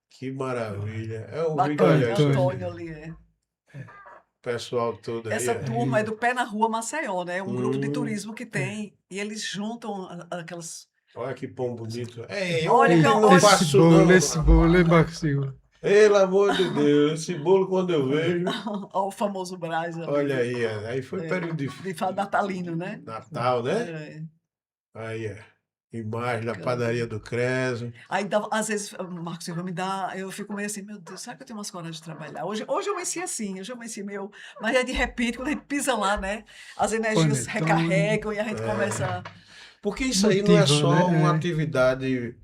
Que maravilha. É o vídeo, Bacana, olha aí, Antônio ali. o pessoal todo aí. Essa ó. turma é do Pé na Rua Maceió, né? Um grupo de Hum. turismo que tem. E eles juntam aquelas Olha que pão bonito. Ei, Olha que eu eu- não faço Esse bolo, não. esse bolo, hein, Marcos Silva? Pelo amor de Deus, esse bolo quando eu vejo, Ó, o famoso Brás. olha aí, aí foi É, período de de fato natalino, né? Natal, né? É. Aí, imagem da padaria do Creso. Aí, às vezes, Marcos Silva me dá, eu fico meio assim, meu Deus, será que eu tenho umas coragem de trabalhar? Hoje eu amanheci assim, hoje eu amanheci meio... Mas aí, de repente, quando a gente pisa lá, né? As energias Panetone. recarregam e a gente começa... Porque isso aí não é Motiva, só né? uma É. atividade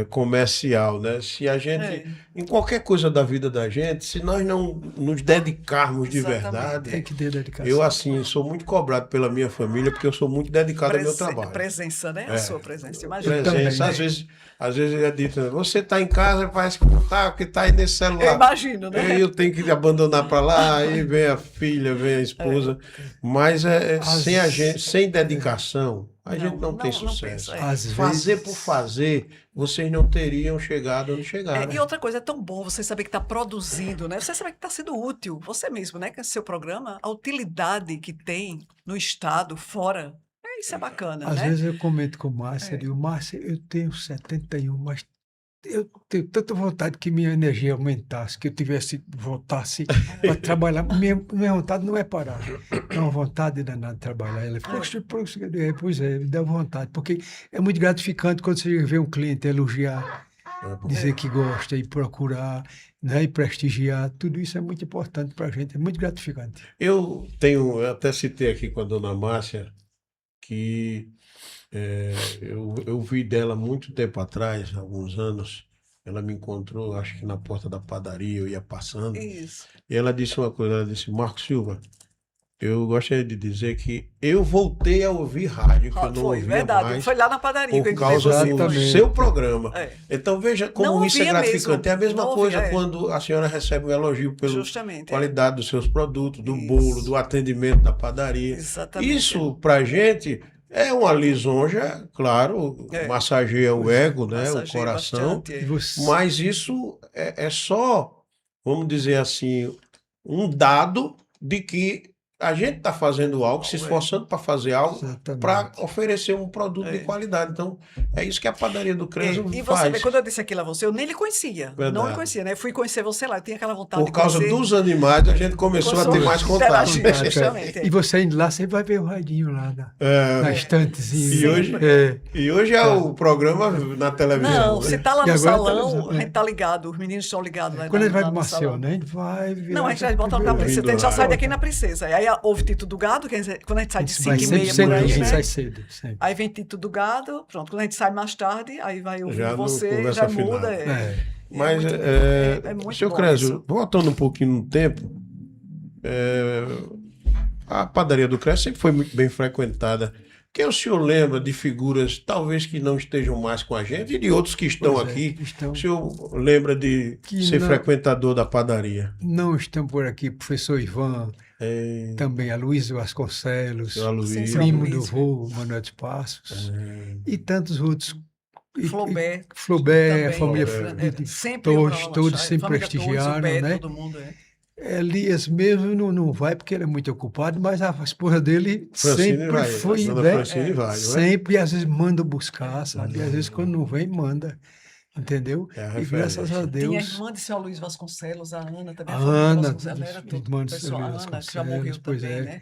comercial, né? Se a gente, É. em qualquer coisa da vida da gente, se nós não nos dedicarmos de Exatamente. verdade, Tem que ter dedicação. eu assim sou muito cobrado pela minha família porque eu sou muito dedicado ao meu trabalho. Presença, né? A sua presença, Eu imagina. também, Presença, né? às vezes é dito, você está em casa, parece que não está, porque está aí nesse Eu celular. imagino, né? Aí eu tenho que abandonar para lá, aí vem a filha, vem a esposa. Mas sem a gente, sem dedicação, a gente não tem sucesso. pensa, é. Às Fazer vezes, por fazer, vocês não teriam chegado onde chegaram. E outra coisa, é tão bom você saber que está produzindo, né? Você saber que está sendo útil, você mesmo, né? Que é seu programa, a utilidade que tem no Estado, fora, isso é bacana, às né? vezes eu comento com o Márcio, eu digo, Márcio, eu tenho 71, mas eu tenho tanta vontade que minha energia aumentasse, que eu voltasse para trabalhar. Minha vontade não é parar, é uma vontade danada de trabalhar. Ela falou, pois é, me dá vontade, porque é muito gratificante quando você vê um cliente elogiar, dizer que gosta e procurar, né, e prestigiar, tudo isso é muito importante para a gente, é muito gratificante. Eu até citei aqui com a dona Márcia, que eu vi dela muito tempo atrás, alguns anos. Ela me encontrou, acho que na porta da padaria, eu ia passando. Isso. E ela disse uma coisa, ela disse, Marcos Silva, eu gostaria de dizer que eu voltei a ouvir rádio, que eu não Foi, ouvia verdade. mais, Foi lá na padaria que eu por encontrei causa você. do Exatamente. seu programa. É. Então veja como Não isso é ouvia gratificante. mesmo. É a mesma Não coisa ouvia, quando a senhora recebe um elogio pela Justamente. qualidade dos seus produtos, do Isso. bolo, do atendimento da padaria. Exatamente. Isso, pra gente, é uma lisonja, claro, massageia o ego, né, o Massageia coração, bastante, E você, mas isso é só, vamos dizer assim, um dado de que a gente está fazendo algo, se esforçando para fazer algo, exatamente. para oferecer um produto de qualidade. Então, é isso que a padaria do Creso E você faz. vê, quando eu disse aquilo a você, eu nem lhe conhecia. Verdade. Não lhe conhecia, né? Eu fui conhecer você lá, eu tinha aquela vontade Por causa de conhecer. dos animais, a gente começou a ter mais contato. interagir, justamente. E você indo lá, você vai ver o radinho lá na estantezinha. E hoje- É. E hoje é o programa na televisão. Não, né? você tá lá E no agora salão, televisão, a gente tá ligado, os meninos estão ligados. Né, Quando a gente vai lá pro no Maceió, salão. né? A gente vai ver. Não, a gente vai botar na Princesa, a gente já sai daqui na Princesa. Aí houve Tito do Gado, quando a gente sai de 5 vai e sempre meia cedo, por a aí, gente né? sai cedo. Sempre. Aí vem Tito do Gado, pronto. Quando a gente sai mais tarde, aí vai ouvir Já não você, conversa já afinada. muda. Mas, é muito seu bom Crésio, isso. voltando um pouquinho no tempo, a padaria do Crésio sempre foi muito bem frequentada. Quem o senhor lembra de figuras, talvez que não estejam mais com a gente, e de outros que estão Pois é, aqui? estão. O senhor lembra de Que ser não- frequentador da padaria? Não estão por aqui, professor Ivan, também a Luiz Vasconcelos, Seu Aloysio. Sim, primo do Luiz. vô, Manuel de Passos, e tantos outros. Flaubert. Flaubert, a também, família sempre todos sempre prestigiaram, né? Todo mundo, Elias mesmo não vai porque ele é muito ocupado, mas a esposa dele Francine sempre vai, foi, a dona né? Francine vai, não é? Sempre, às vezes manda buscar, sabe? Às vezes quando não vem, manda, entendeu? É a E graças a referência. Tinha a Deus, irmã de seu Luiz Vasconcelos, a Ana também. a família Ana, Vasconcelos, era tudo. irmã de seu Pessoal, a Luiz Ana, que já morreu Vasconcelos, pois também, é. né?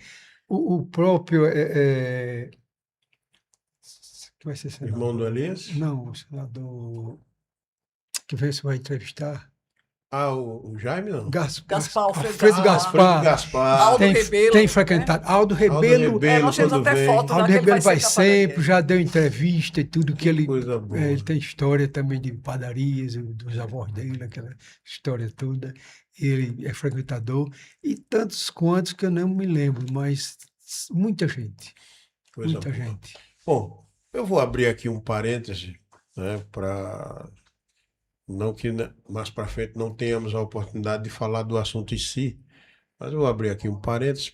O próprio, que vai ser senador? Irmão do Elias? Não, o senador que veio se vai entrevistar. O Jaime não? Gaspar, Alfredo Alfredo Gaspar. Alfredo Gaspar. Gaspar. Aldo Tem, Rebelo, tem né? frequentado. Aldo Rebelo. Rebelo, nós temos quando até vem. foto Aldo daquele Rebelo vai ser da padaria. sempre, já deu entrevista e tudo que ele. Coisa boa. Ele tem história também de padarias, dos avós dele, aquela história toda. Ele é frequentador. E tantos quantos que eu não me lembro, mas muita gente. Coisa Muita boa. gente. Bom, eu vou abrir aqui um parêntese, né, para não que mais para frente não tenhamos a oportunidade de falar do assunto em si, mas eu vou abrir aqui um parêntese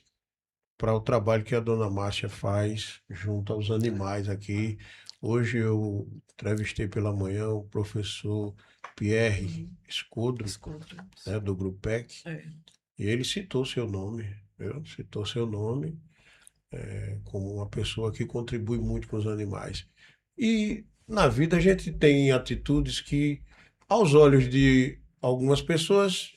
para o trabalho que a dona Márcia faz junto aos animais aqui. Hoje eu entrevistei pela manhã o professor Pierre Escudro, né, do Grupo PEC, e ele citou seu nome, viu? Citou seu nome como uma pessoa que contribui muito com os animais. E na vida a gente tem atitudes que, aos olhos de algumas pessoas,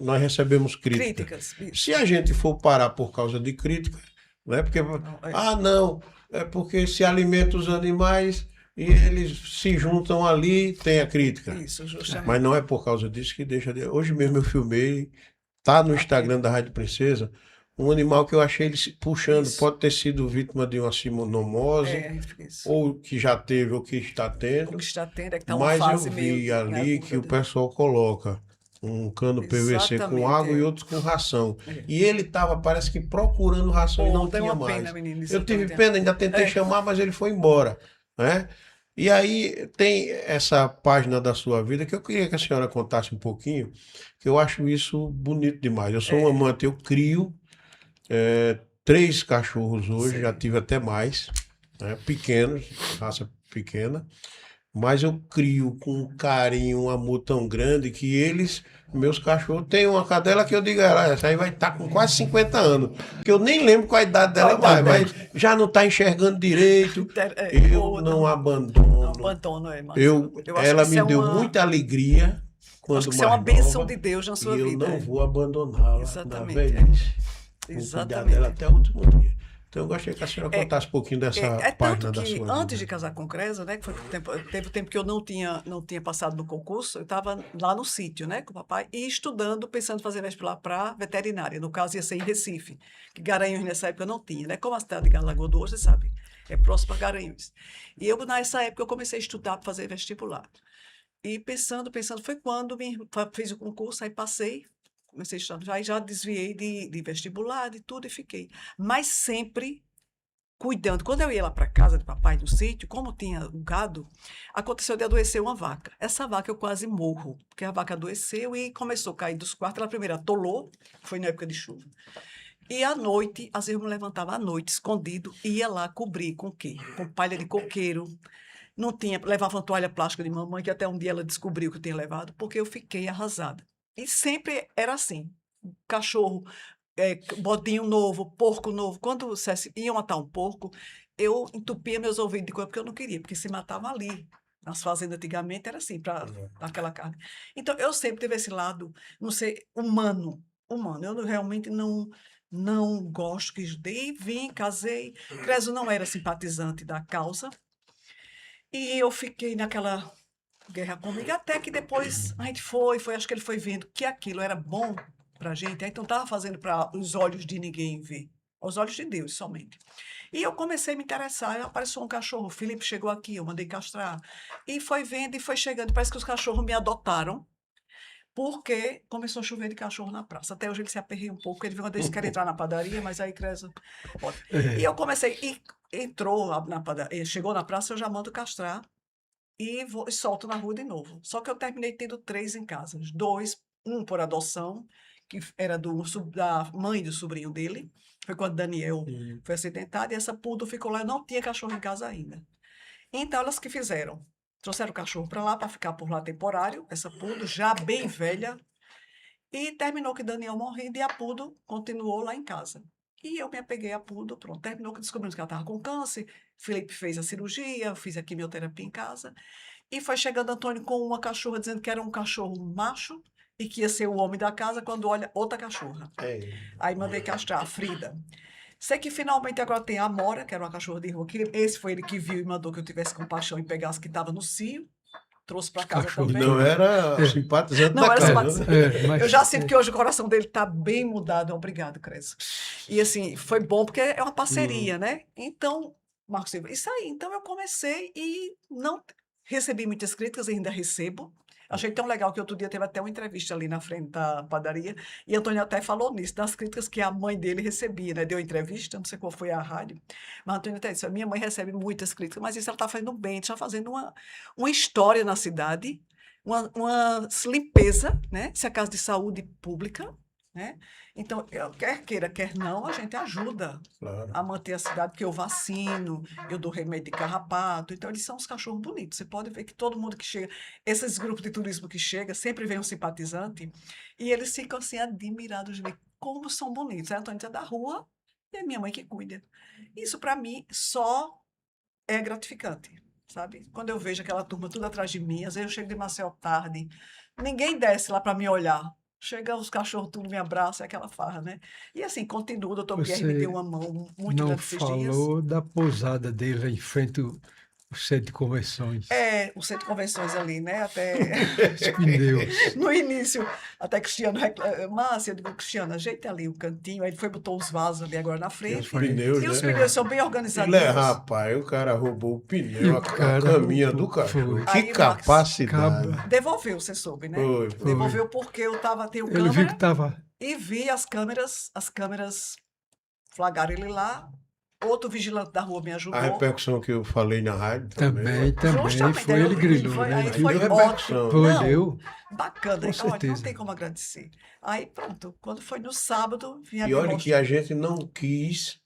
nós recebemos crítica. Críticas. Isso. Se a gente for parar por causa de crítica, não é porque, não, é porque se alimenta os animais e eles se juntam ali, tem a crítica. Isso, justamente. Mas não é por causa disso que deixa de... Hoje mesmo eu filmei, tá no Instagram da Rádio Princesa, um animal que eu achei ele se puxando, Isso. pode ter sido vítima de uma simonomose, Isso. ou que já teve, ou que está tendo. O que está tendo é que está uma Mas eu fase vi meio, ali né, que o pessoal coloca um cano PVC com Exatamente, água e é. outros com ração. E ele estava, parece que, procurando ração e Pô, não deu tinha uma mais. pena, menino, Eu tive exatamente. pena, ainda tentei chamar, mas ele foi embora, né? E aí tem essa página da sua vida que eu queria que a senhora contasse um pouquinho, que eu acho isso bonito demais. Eu sou um amante, eu crio 3 cachorros hoje, Sim. já tive até mais, né? Pequenos, raça pequena, mas eu crio com um carinho, um amor tão grande que eles, meus cachorros, tem uma cadela que eu digo, essa aí vai estar com quase 50 anos, que eu nem lembro qual a idade dela mais, mas já não está enxergando direito, eu não abandono. Não abandono, Márcio. Eu acho Ela que me isso é deu uma... muita alegria quando Acho que mais isso é uma bênção nova, de Deus na sua e vida. eu não vou abandoná-la na Exatamente, velhice. Vou cuidar Exatamente. dela até o último dia. Então eu gostaria que a senhora contasse um pouquinho dessa página tanto da que sua vida. antes de casar com Cresa, né, que foi teve o tempo que eu não tinha passado no concurso, eu estava lá no sítio, né, com o papai, e estudando, pensando em fazer vestibular para veterinária. No caso, ia ser em Recife, que Garanhuns nessa época não tinha, né? Como a cidade de Alagoas do hoje, você sabe, é próximo a Garanhuns. E eu, nessa época, eu comecei a estudar para fazer vestibular. E pensando, foi quando fiz o concurso, aí passei, comecei a estudar, aí já desviei de vestibular, de tudo, e fiquei. Mas sempre cuidando. Quando eu ia lá para casa de papai no sítio, como tinha um gado, aconteceu de adoecer uma vaca. Essa vaca eu quase morro, porque a vaca adoeceu e começou a cair dos quartos. Ela primeiro atolou, foi na época de chuva. E à noite, às vezes eu me levantava à noite, escondido, e ia lá cobrir com o quê? Com palha de coqueiro. Não tinha, levava uma toalha plástica de mamãe, que até um dia ela descobriu que eu tinha levado, porque eu fiquei arrasada. E sempre era assim, cachorro, bodinho novo, porco novo. Quando vocês iam matar um porco, eu entupia meus ouvidos de coisa, porque eu não queria, porque se matava ali. Nas fazendas antigamente era assim, para aquela carne. Então, eu sempre tive esse lado, não sei, humano. Eu realmente não gosto que vim, casei. Creso não era simpatizante da causa. E eu fiquei naquela guerra comigo, até que depois a gente acho que ele foi vendo que aquilo era bom para a gente, então estava fazendo para os olhos de ninguém ver, aos olhos de Deus somente. E eu comecei a me interessar, apareceu um cachorro, o Felipe chegou aqui, eu mandei castrar, e foi vendo e foi chegando, parece que os cachorros me adotaram, porque começou a chover de cachorro na praça. Até hoje ele se aperreia um pouco, ele uma vez quer entrar na padaria, mas aí Cresa... E eu comecei, e entrou na padaria, chegou na praça, eu já mando castrar, e solto na rua de novo. Só que eu terminei tendo 3 em casa. 2, um por adoção, que era da mãe do sobrinho dele. Foi quando Daniel foi acidentado, e essa poodle ficou lá. Eu não tinha cachorro em casa ainda. Então, elas que fizeram? Trouxeram o cachorro para lá, para ficar por lá temporário, essa poodle, já bem velha. E terminou que Daniel morreu, e a poodle continuou lá em casa. E eu me apeguei a poodle, pronto. Terminou que descobrimos que ela estava com câncer. Felipe fez a cirurgia, eu fiz a quimioterapia em casa. E foi chegando Antônio com uma cachorra, dizendo que era um cachorro macho e que ia ser o homem da casa, quando olha outra cachorra. Aí mandei castrar a Frida. Sei que finalmente agora tem a Amora, que era uma cachorra de rua, que esse foi ele que viu e mandou que eu tivesse compaixão e pegasse que estava no cio. Trouxe para casa Cachorro também. Não era simpatizante Não da era casa. simpatizante. mas- Eu já sinto que hoje o coração dele está bem mudado. Obrigado, Creso. E assim, foi bom porque é uma parceria, né? Então, Marcos Silva, isso aí. Então eu comecei e não recebi muitas críticas, ainda recebo. Achei tão legal que outro dia teve até uma entrevista ali na frente da padaria, e Antônio até falou nisso, das críticas que a mãe dele recebia, né? Deu entrevista, não sei qual foi a rádio, mas Antônio até disse, a minha mãe recebe muitas críticas, mas isso ela está fazendo bem, está fazendo uma história na cidade, uma limpeza, né? Isso é casa de saúde pública, né? Então, quer queira, quer não, a gente ajuda Claro. a manter a cidade, porque eu vacino, eu dou remédio de carrapato, então eles são os cachorros bonitos. Você pode ver que todo mundo que chega, esses grupos de turismo que chega, sempre vem um simpatizante, e eles ficam assim admirados de ver como são bonitos. A Antônia é da rua e é minha mãe que cuida. Isso, para mim, só é gratificante. sabe? Quando eu vejo aquela turma tudo atrás de mim, às vezes eu chego de Maceió tarde, ninguém desce lá para me olhar. Chega os cachorros tudo me abraçam, é aquela farra, né? E assim, continua, o doutor Pierre me Você deu uma mão muito não grande esses dias. falou da pousada dele em frente ao centro de convenções. É, o centro de convenções ali, né? Até Os pneus. no início, até Cristiano Márcia, eu digo, Cristiano, ajeita ali o cantinho, aí ele foi botou os vasos ali agora na frente. Os pneus, E os né? pneus são bem Ele organizadinhos. rapaz, o cara roubou o E pneu, o a cara caminha roubou, do cachorro. foi. Que Aí, Max, capacidade. Caba. Devolveu, você soube, né? Foi. Devolveu porque eu tenho Ele viu câmera que estava. e vi as câmeras flagaram ele lá. Outro vigilante da rua me A ajudou. repercussão que eu falei na rádio Também, Justamente, foi aí ele eu- grilou, foi- né? aí Ele foi viu? Deu repercussão. Foi, Não, deu. bacana. Com Olha, não certeza. tem como agradecer. Aí pronto, quando foi no sábado, vinha E me olha que mostrar a gente não quis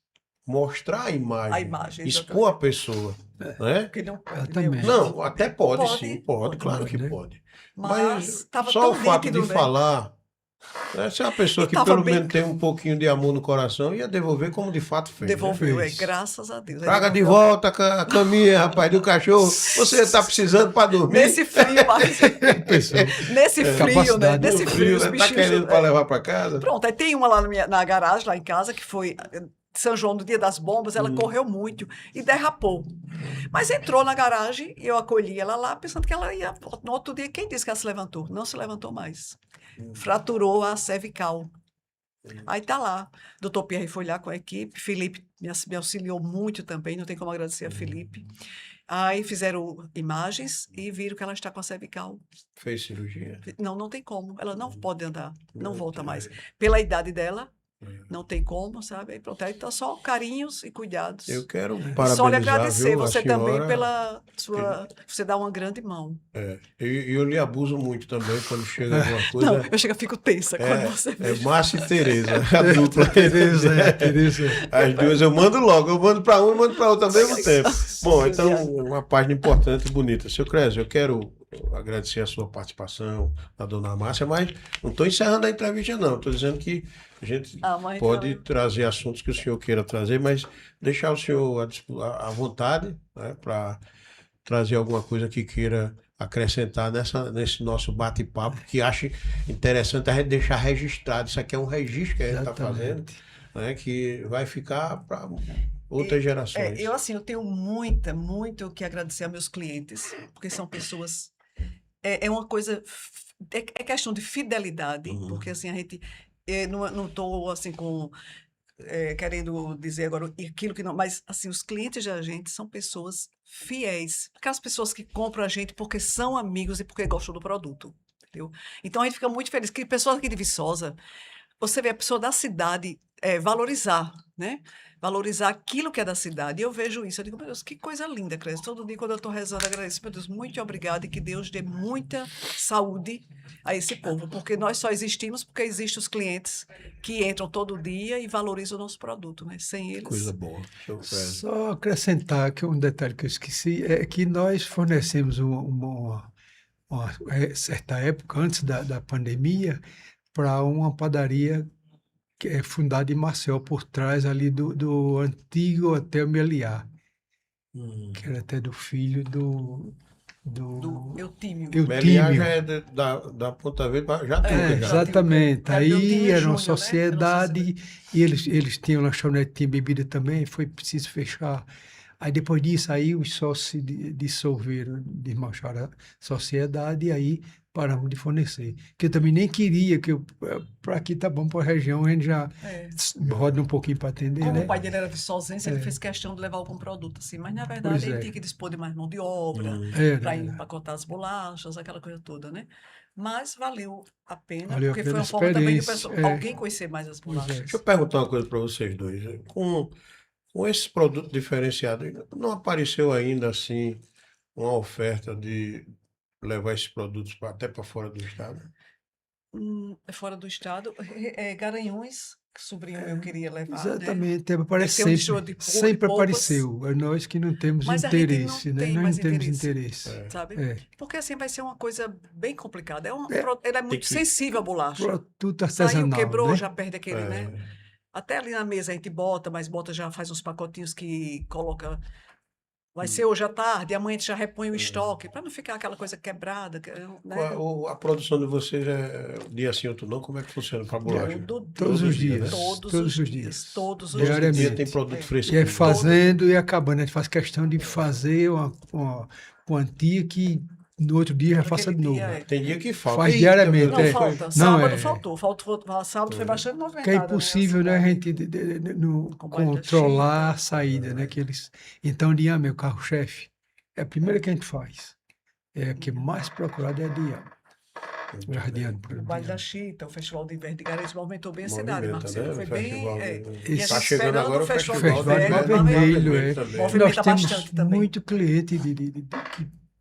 mostrar a imagem, a imagem. expor a pessoa, né? Porque não pode, Exatamente. Não, até pode, Pode, sim, pode, claro pode, que né? pode. Mas estava só tão o fato nítido, de né? falar, né, se é uma pessoa E que tava pelo bem- menos tem um pouquinho de amor no coração, ia devolver como de fato fez. Né? Devolveu, Fez. graças a Deus. Aí Traga de devolveu. volta a caminha, rapaz, do cachorro. Você está precisando para dormir. Nesse frio, mas... Pessoal, nesse frio, né? capacidade. Nesse No frio, os né? Tá bichinhos... querendo para levar para casa? Pronto, aí tem uma lá na garagem, lá em casa, que foi São João, no dia das bombas, ela correu muito e derrapou. Mas entrou na garagem e eu acolhi ela lá, pensando que ela ia... No outro dia, quem disse que ela se levantou? Não se levantou mais. Fraturou a cervical. Aí tá lá. Doutor Pierre foi lá com a equipe. Felipe me auxiliou muito também, não tem como agradecer a Felipe. Aí fizeram imagens e viram que ela está com a cervical. Fez cirurgia. Não, não tem como. Ela não pode andar, não Meu volta Deus. mais. Pela idade dela, não tem como, sabe? Aí pronto, aí tá só carinhos e cuidados. Eu quero Só lhe parabenizar, agradecer viu, a você senhora. também pela sua... Você dá uma grande mão. Eu lhe abuso muito também quando chega alguma coisa. Não, eu fico tensa quando você É vê. Márcia e Tereza, a dupla. Tereza. As duas eu mando logo, eu mando para uma e mando para outra ao mesmo tempo. Bom, então, uma página importante e bonita. Seu Crésio, eu quero agradecer a sua participação, a dona Márcia, mas não estou encerrando a entrevista, não. Estou dizendo que a gente Mas pode então, trazer assuntos que o senhor queira trazer, mas deixar o senhor à vontade, né, para trazer alguma coisa que queira acrescentar nesse nosso bate-papo, que ache interessante a gente deixar registrado. Isso aqui é um registro que a gente está fazendo, né, que vai ficar para outras gerações. eu tenho muito que agradecer a meus clientes, porque são pessoas... É uma coisa... É questão de fidelidade, porque assim, a gente... não estou assim querendo dizer agora aquilo que não... Mas assim, os clientes da gente são pessoas fiéis. Aquelas pessoas que compram a gente porque são amigos e porque gostam do produto. Entendeu? Então a gente fica muito feliz. Que pessoas aqui de Viçosa, você vê a pessoa da cidade valorizar, né? Valorizar aquilo que é da cidade. E eu vejo isso, eu digo, meu Deus, que coisa linda, Cresce. Todo dia, quando eu estou rezando, agradeço, meu Deus, muito obrigada e que Deus dê muita saúde a esse povo, porque nós só existimos porque existem os clientes que entram todo dia e valorizam o nosso produto, né? Sem eles... Coisa boa. Só acrescentar que um detalhe que eu esqueci é que nós fornecemos uma certa época, antes da pandemia, para uma padaria que é fundada em Maceió, por trás ali do antigo Hotel Meliá, que era até do filho do Eutímio. Meliá já Eutímio. é da Ponta Verde, já tudo já. Exatamente. Era do Eutímio Aí era uma Júnior, né? Era uma sociedade e eles tinham lanchonete, tinha bebida também, foi preciso fechar. Aí depois disso, aí os sócios se dissolveram, desmancharam a sociedade e aí paramos de fornecer. Que eu também nem queria, para aqui tá bom, para a região, a gente já roda um pouquinho para atender, Como né? o pai dele era viçosense, ele fez questão de levar algum produto, assim. Mas, na verdade, Pois ele é. tinha que dispor de mais mão de obra, para empacotar as bolachas, aquela coisa toda, né? Mas valeu a pena, Valeu a porque pena foi a uma forma também de experiência, alguém conhecer mais as bolachas. Deixa eu perguntar uma coisa para vocês dois. Com esse produto diferenciado, não apareceu ainda assim uma oferta de levar esses produtos até para fora do estado? Fora do estado, Garanhuns, que sobrinho eu queria levar, né? Exatamente, aparece Tem um sempre, de sempre polpas. apareceu. É nós que não temos Mas a gente interesse, não né? tem Nós mais não temos interesse. interesse. Sabe? É. Porque assim vai ser uma coisa bem complicada. É. Ele é muito sensível à bolacha. Produto Saiu, artesanal, quebrou, né? já perde aquele, né? Até ali na mesa a gente bota, mas bota já faz uns pacotinhos que coloca Vai ser hoje à tarde, e amanhã a gente já repõe o estoque, para não ficar aquela coisa quebrada, né? A produção de vocês é dia sim, outro não? Como é que funciona para a bolacha? Todos os dias. né? Todos os dias. Todos os Diariamente. Dia dias. tem produto É. fresco. E é fazendo e acabando. A gente faz questão de fazer uma quantia que no outro dia já faça de Naquele novo. dia, é. Tem dia que falta. Faz Eita, diariamente, meu Não, Deus, é. falta. Não, Sábado é. faltou. Sábado foi bastante Que movimentado. é impossível, né, a gente Com baita controlar chita. a saída, né? Então, de Inhame, o carro-chefe, é a primeira que a gente faz. É a que mais procurada é a de Inhame. O Jardim O Baile da Chita, o Festival de Inverno de Garanhuns movimentou bem a cidade, Movimenta, Marcos. né? Foi O bem. festival, É. né? E a gente Tá chegando esperando agora o Festival Festival de de Mar Inverno, Vermelho, né? é. Também. Nós Movimenta temos bastante também. muito cliente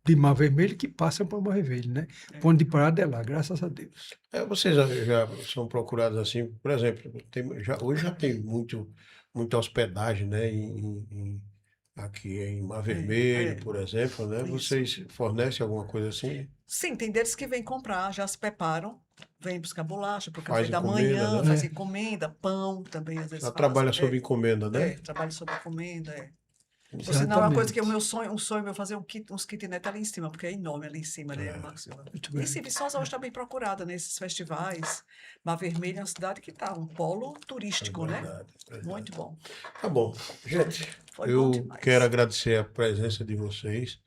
de Mar Vermelho que passam por Mar Vermelho, né? O ponto de parada é lá, graças a Deus. Vocês já são procurados assim, por exemplo, hoje já tem muita hospedagem, né? Aqui em Mar Vermelho, por exemplo, né? Isso. Vocês fornecem alguma coisa assim? Sim, tem deles que vêm comprar, já se preparam, vêm buscar bolacha para o Faz café da encomenda, manhã, né? faz encomenda, pão também às vezes Já faz. trabalha sob encomenda, né? Trabalho sob encomenda, Por sinal, é uma coisa que o meu sonho é fazer uns kitnet ali em cima, porque é enorme ali em cima, né, Marcos Silva? Muito E grande. Viçosa hoje está bem procurada nesses festivais. Mar Vermelho é uma cidade que está um polo turístico, né? Verdade. Muito bom. Tá bom. Gente, Foi bom eu demais. quero agradecer a presença de vocês.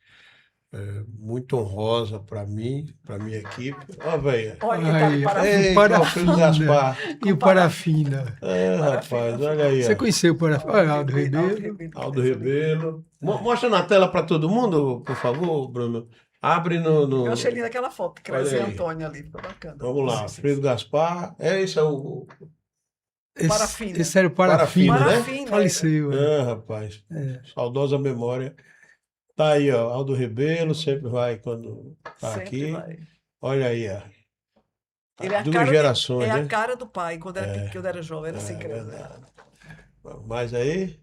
Muito honrosa para mim, para minha equipe. Ó, velho. Olha que tá Ai, de parabéns. ai. Ei, Parafina. Alfredo Gaspar. E o Parafina? Rapaz, olha aí. Você Ó. conheceu o Parafina? Olha, Aldo Ribeiro. Aldo Rebelo. Mostra na tela para todo mundo, por favor, Bruno. Abre no... Eu achei linda aquela foto, que Olha Cresce e aí. Antônio ali, ficou bacana. Vamos lá, Alfredo Gaspar. Esse é o... Parafina. Esse era o Parafina. Parafina, né? Parafina, Faleceu. Rapaz. É. Saudosa memória. Tá aí, ó. Aldo Rebelo sempre vai quando tá Sempre aqui. vai. Olha aí, ó. Ele é a Duas cara gerações, é né? a cara do pai, quando era jovem, era assim, Cresce. verdade. Mas aí,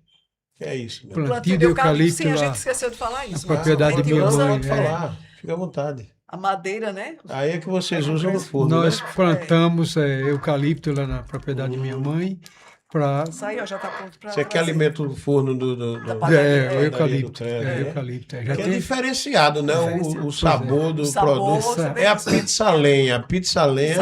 que é isso, meu. Plantio de eucalipto sim, a lá. gente esqueceu de falar isso. Na propriedade mas de a gente minha usa, mãe, Pode né? falar, fica à vontade. A madeira, né? Aí é que vocês usam no forno, Nós né? plantamos eucalipto lá na propriedade de minha mãe para Isso aí, ó, já está pronto para Você que alimenta o forno do Da padaria. o eucalipto. Credo, né? Eucalipto. Já Que é tem diferenciado, né? O sabor do O sabor, produto. você vê É a isso. pizza lenha. A pizza lenha,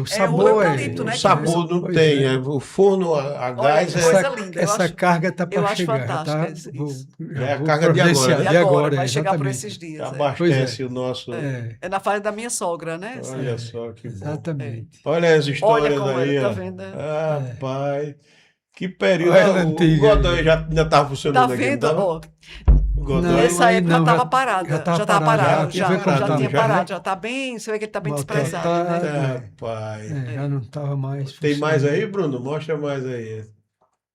o sabor o é- eucalipto, né? o sabor não Pois tem. é. O forno a gás Olha, é... coisa linda, eu essa acho- carga está eu para acho chegar. Já fantástico tá, isso. É a vou carga de agora, providenciar né? E agora, vai exatamente. chegar por esses dias. abastece o nosso... É na fase da minha sogra, né? Olha só que bom. Exatamente. Olha as histórias como aí, era, tá ó. vendo? Rapaz, que período. Olha a O antiga. Godoy já estava funcionando Tá aqui, não vendo? tava? Ó, O Godoy. Não, nessa aí época não, estava já- parada. já tava Já estava parada, parado. já Já tinha já. parado. Já está bem. Você vê que ele está bem desprezado, Maltratado. né? Rapaz. Já não estava mais. Tem mais funcionando. aí, Bruno? Mostra mais aí.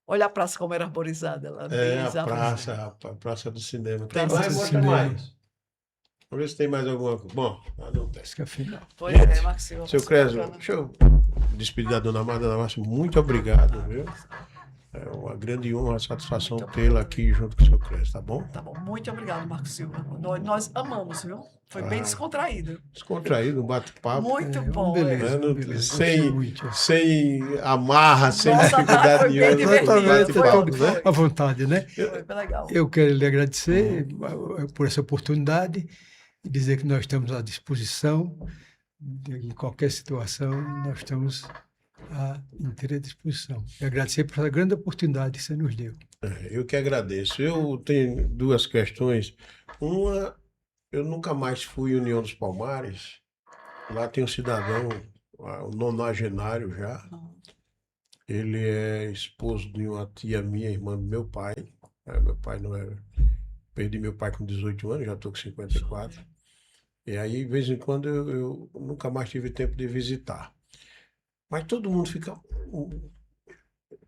Olha a praça como era arborizada lá. A praça, rapaz, a praça do cinema. Tem Praça mais? do Mostra cinema. mais. Vamos ver se tem mais alguma coisa. Bom, não tem. Isso que é final. Pois Gente, é, Marcos Silva. Seu Crespo, deixa eu despedir da dona Amada Márcia. Muito obrigado, viu? É uma grande honra, uma satisfação tê-la aqui junto com o seu Crespo, tá bom? Tá bom, muito obrigado, Marcos Silva. Nós amamos, viu? Foi bem descontraído. Descontraído, um bate-papo. Muito Uma bom. beleza, né? uma beleza. Sem- Gostei muito. sem amarra, sem Nossa, dificuldade foi bem nenhuma. divertido, Exatamente, foi bate-papo, ótimo. né? à vontade, né? Foi bem legal. Eu quero lhe agradecer por essa oportunidade e dizer que nós estamos à disposição, em qualquer situação, nós estamos à inteira disposição. E agradecer por essa grande oportunidade que você nos deu. Eu que agradeço. Eu tenho duas questões. Uma, eu nunca mais fui em União dos Palmares. Lá tem um cidadão, um nonagenário já. Ele é esposo de uma tia minha, irmã do meu pai. Meu pai não era. Perdi meu pai com 18 anos, já estou com 54. E aí, de vez em quando, eu nunca mais tive tempo de visitar. Mas todo mundo fica.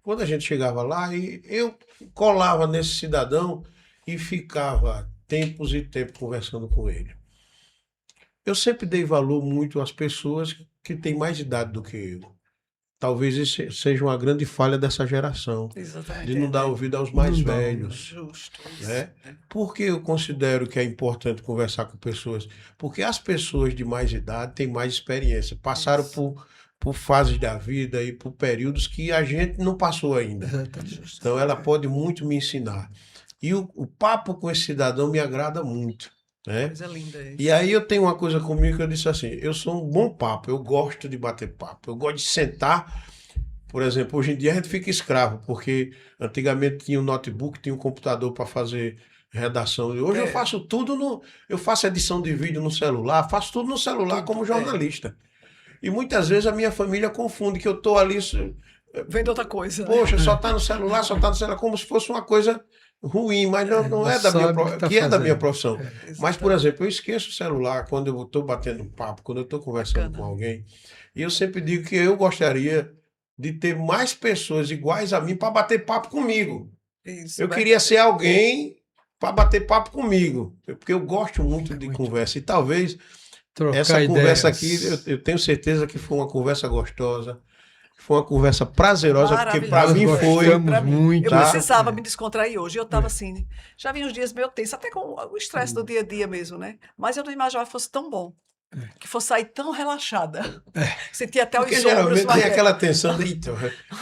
Quando a gente chegava lá, e eu colava nesse cidadão e ficava tempos e tempos conversando com ele. Eu sempre dei valor muito às pessoas que têm mais idade do que eu. Talvez isso seja uma grande falha dessa geração, Exatamente. de não dar ouvido aos mais Não dá, velhos. Justo. Isso. Né? Por que eu considero que é importante conversar com pessoas? Porque as pessoas de mais idade têm mais experiência, passaram por fases da vida e por períodos que a gente não passou ainda. Exatamente. Então ela pode muito me ensinar. E o papo com esse cidadão me agrada muito, né? Coisa linda isso. E aí eu tenho uma coisa comigo que eu disse assim, eu sou um bom papo, eu gosto de bater papo, eu gosto de sentar. Por exemplo, hoje em dia a gente fica escravo, porque antigamente tinha um notebook, tinha um computador para fazer redação. E hoje eu faço tudo eu faço edição de vídeo no celular, faço tudo no celular como jornalista. E muitas vezes a minha família confunde que eu estou ali... Vendo outra coisa. Poxa, só está no celular, como se fosse uma coisa ruim, mas não é da minha profissão, que é da minha profissão. Mas, por exemplo, eu esqueço o celular quando eu estou batendo um papo, quando eu estou conversando com alguém. E eu sempre digo que eu gostaria de ter mais pessoas iguais a mim para bater papo comigo. Isso, eu queria ser alguém para bater papo comigo, porque eu gosto muito de conversa. E talvez trocar essa ideias. Conversa aqui, eu tenho certeza que foi uma conversa gostosa, foi uma conversa prazerosa, porque para mim foi. Muito. Eu precisava me descontrair hoje. Eu estava assim, já vi uns dias meio tenso, até com o estresse do dia a dia mesmo, né? Mas eu não imaginava que fosse tão bom. Que fosse sair tão relaxada. Sentia até porque os ombros. Geralmente tem aquela tensão de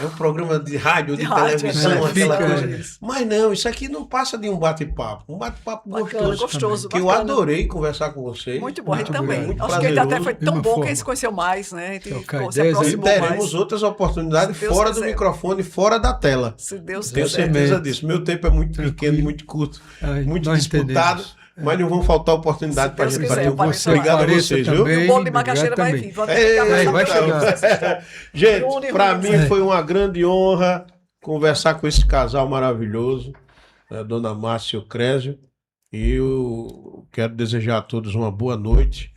é um programa de rádio, de televisão, aquela coisa. Mas não, isso aqui não passa de um bate-papo. Um bate-papo gostoso. Que eu adorei conversar com vocês. Muito bom, a gente também. Muito Acho que ele até foi tão bom que a gente se conheceu mais, né? A gente se aproximou mais. Teremos outras oportunidades fora do microfone, fora da tela. Se Deus Tenho certeza disso. Meu tempo é muito pequeno, muito curto, muito disputado. Mas não vão faltar oportunidade para a gente bater. Obrigado a vocês, viu? O bolo de macaxeira vai vir. Vai chegar. Gente, para mim foi uma grande honra conversar com esse casal maravilhoso, a dona Márcia e o Crésio. E eu quero desejar a todos uma boa noite.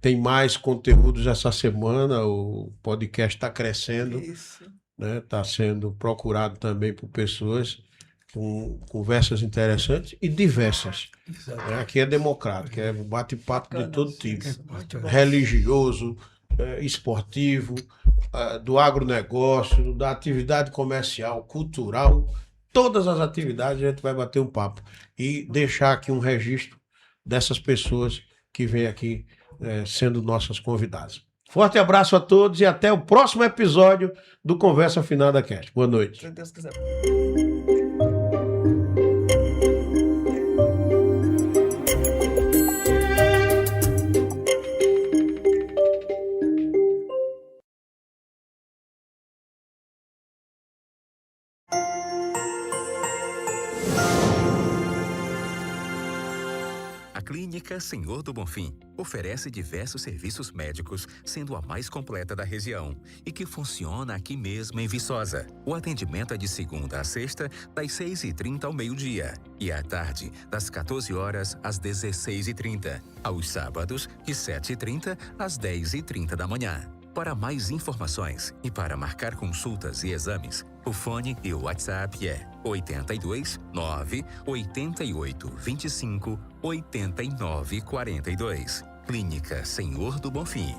Tem mais conteúdos essa semana, o podcast está crescendo. Está sendo procurado também por pessoas com conversas interessantes e diversas. Aqui é democrático, é bate-papo de todo tipo. Religioso, esportivo, do agronegócio, da atividade comercial, cultural, todas as atividades a gente vai bater um papo. E deixar aqui um registro dessas pessoas que vêm aqui sendo nossas convidadas. Forte abraço a todos e até o próximo episódio do Conversa Finada Cast. Boa noite. Se Deus quiser. Clínica Senhor do Bonfim oferece diversos serviços médicos, sendo a mais completa da região e que funciona aqui mesmo em Viçosa. O atendimento é de segunda a sexta, das 6h30 ao meio-dia e à tarde, das 14 horas às 16h30. Aos sábados, de 7h30 às 10h30 da manhã. Para mais informações e para marcar consultas e exames, o fone e o WhatsApp é 82 9 88 25 89 42. Clínica Senhor do Bonfim.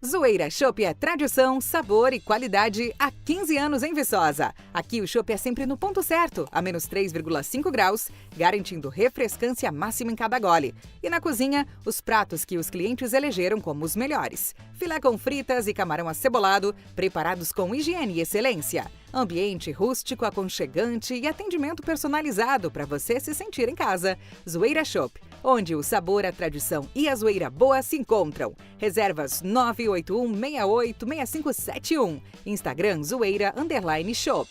Zoeira Chopp é tradição, sabor e qualidade há 15 anos em Viçosa. Aqui o chopp é sempre no ponto certo, a menos 3,5 graus, garantindo refrescância máxima em cada gole. E na cozinha, os pratos que os clientes elegeram como os melhores. Filé com fritas e camarão acebolado, preparados com higiene e excelência. Ambiente rústico, aconchegante e atendimento personalizado para você se sentir em casa. Zoeira Chopp, onde o sabor, a tradição e a zoeira boa se encontram. Reservas 981-686571. Instagram zoeira_chopp.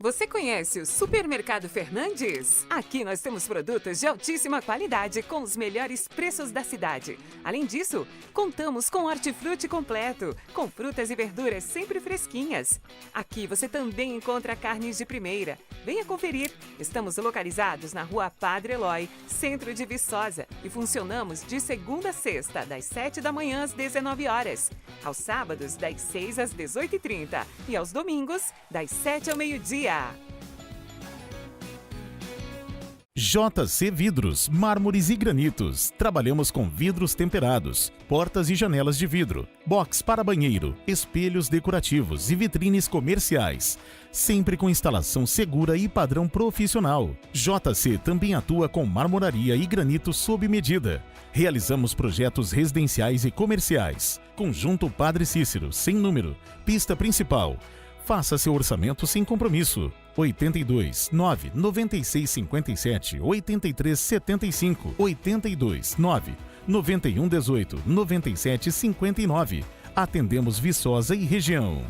Você conhece o Supermercado Fernandes? Aqui nós temos produtos de altíssima qualidade com os melhores preços da cidade. Além disso, contamos com hortifruti completo, com frutas e verduras sempre fresquinhas. Aqui você também encontra carnes de primeira. Venha conferir. Estamos localizados na Rua Padre Eloy, centro de Viçosa, e funcionamos de segunda a sexta, das 7 da manhã às 19 horas. Aos sábados, das 6 às 18h30 e aos domingos, das 7 ao meio-dia. JC Vidros, mármores e granitos. Trabalhamos com vidros temperados, portas e janelas de vidro, box para banheiro, espelhos decorativos e vitrines comerciais. Sempre com instalação segura e padrão profissional. JC também atua com marmoraria e granito sob medida. Realizamos projetos residenciais e comerciais. Conjunto Padre Cícero, sem número, pista principal. Faça seu orçamento sem compromisso. 82 9 96 57 83 75 82 9 91 18 97 59. Atendemos Viçosa e região.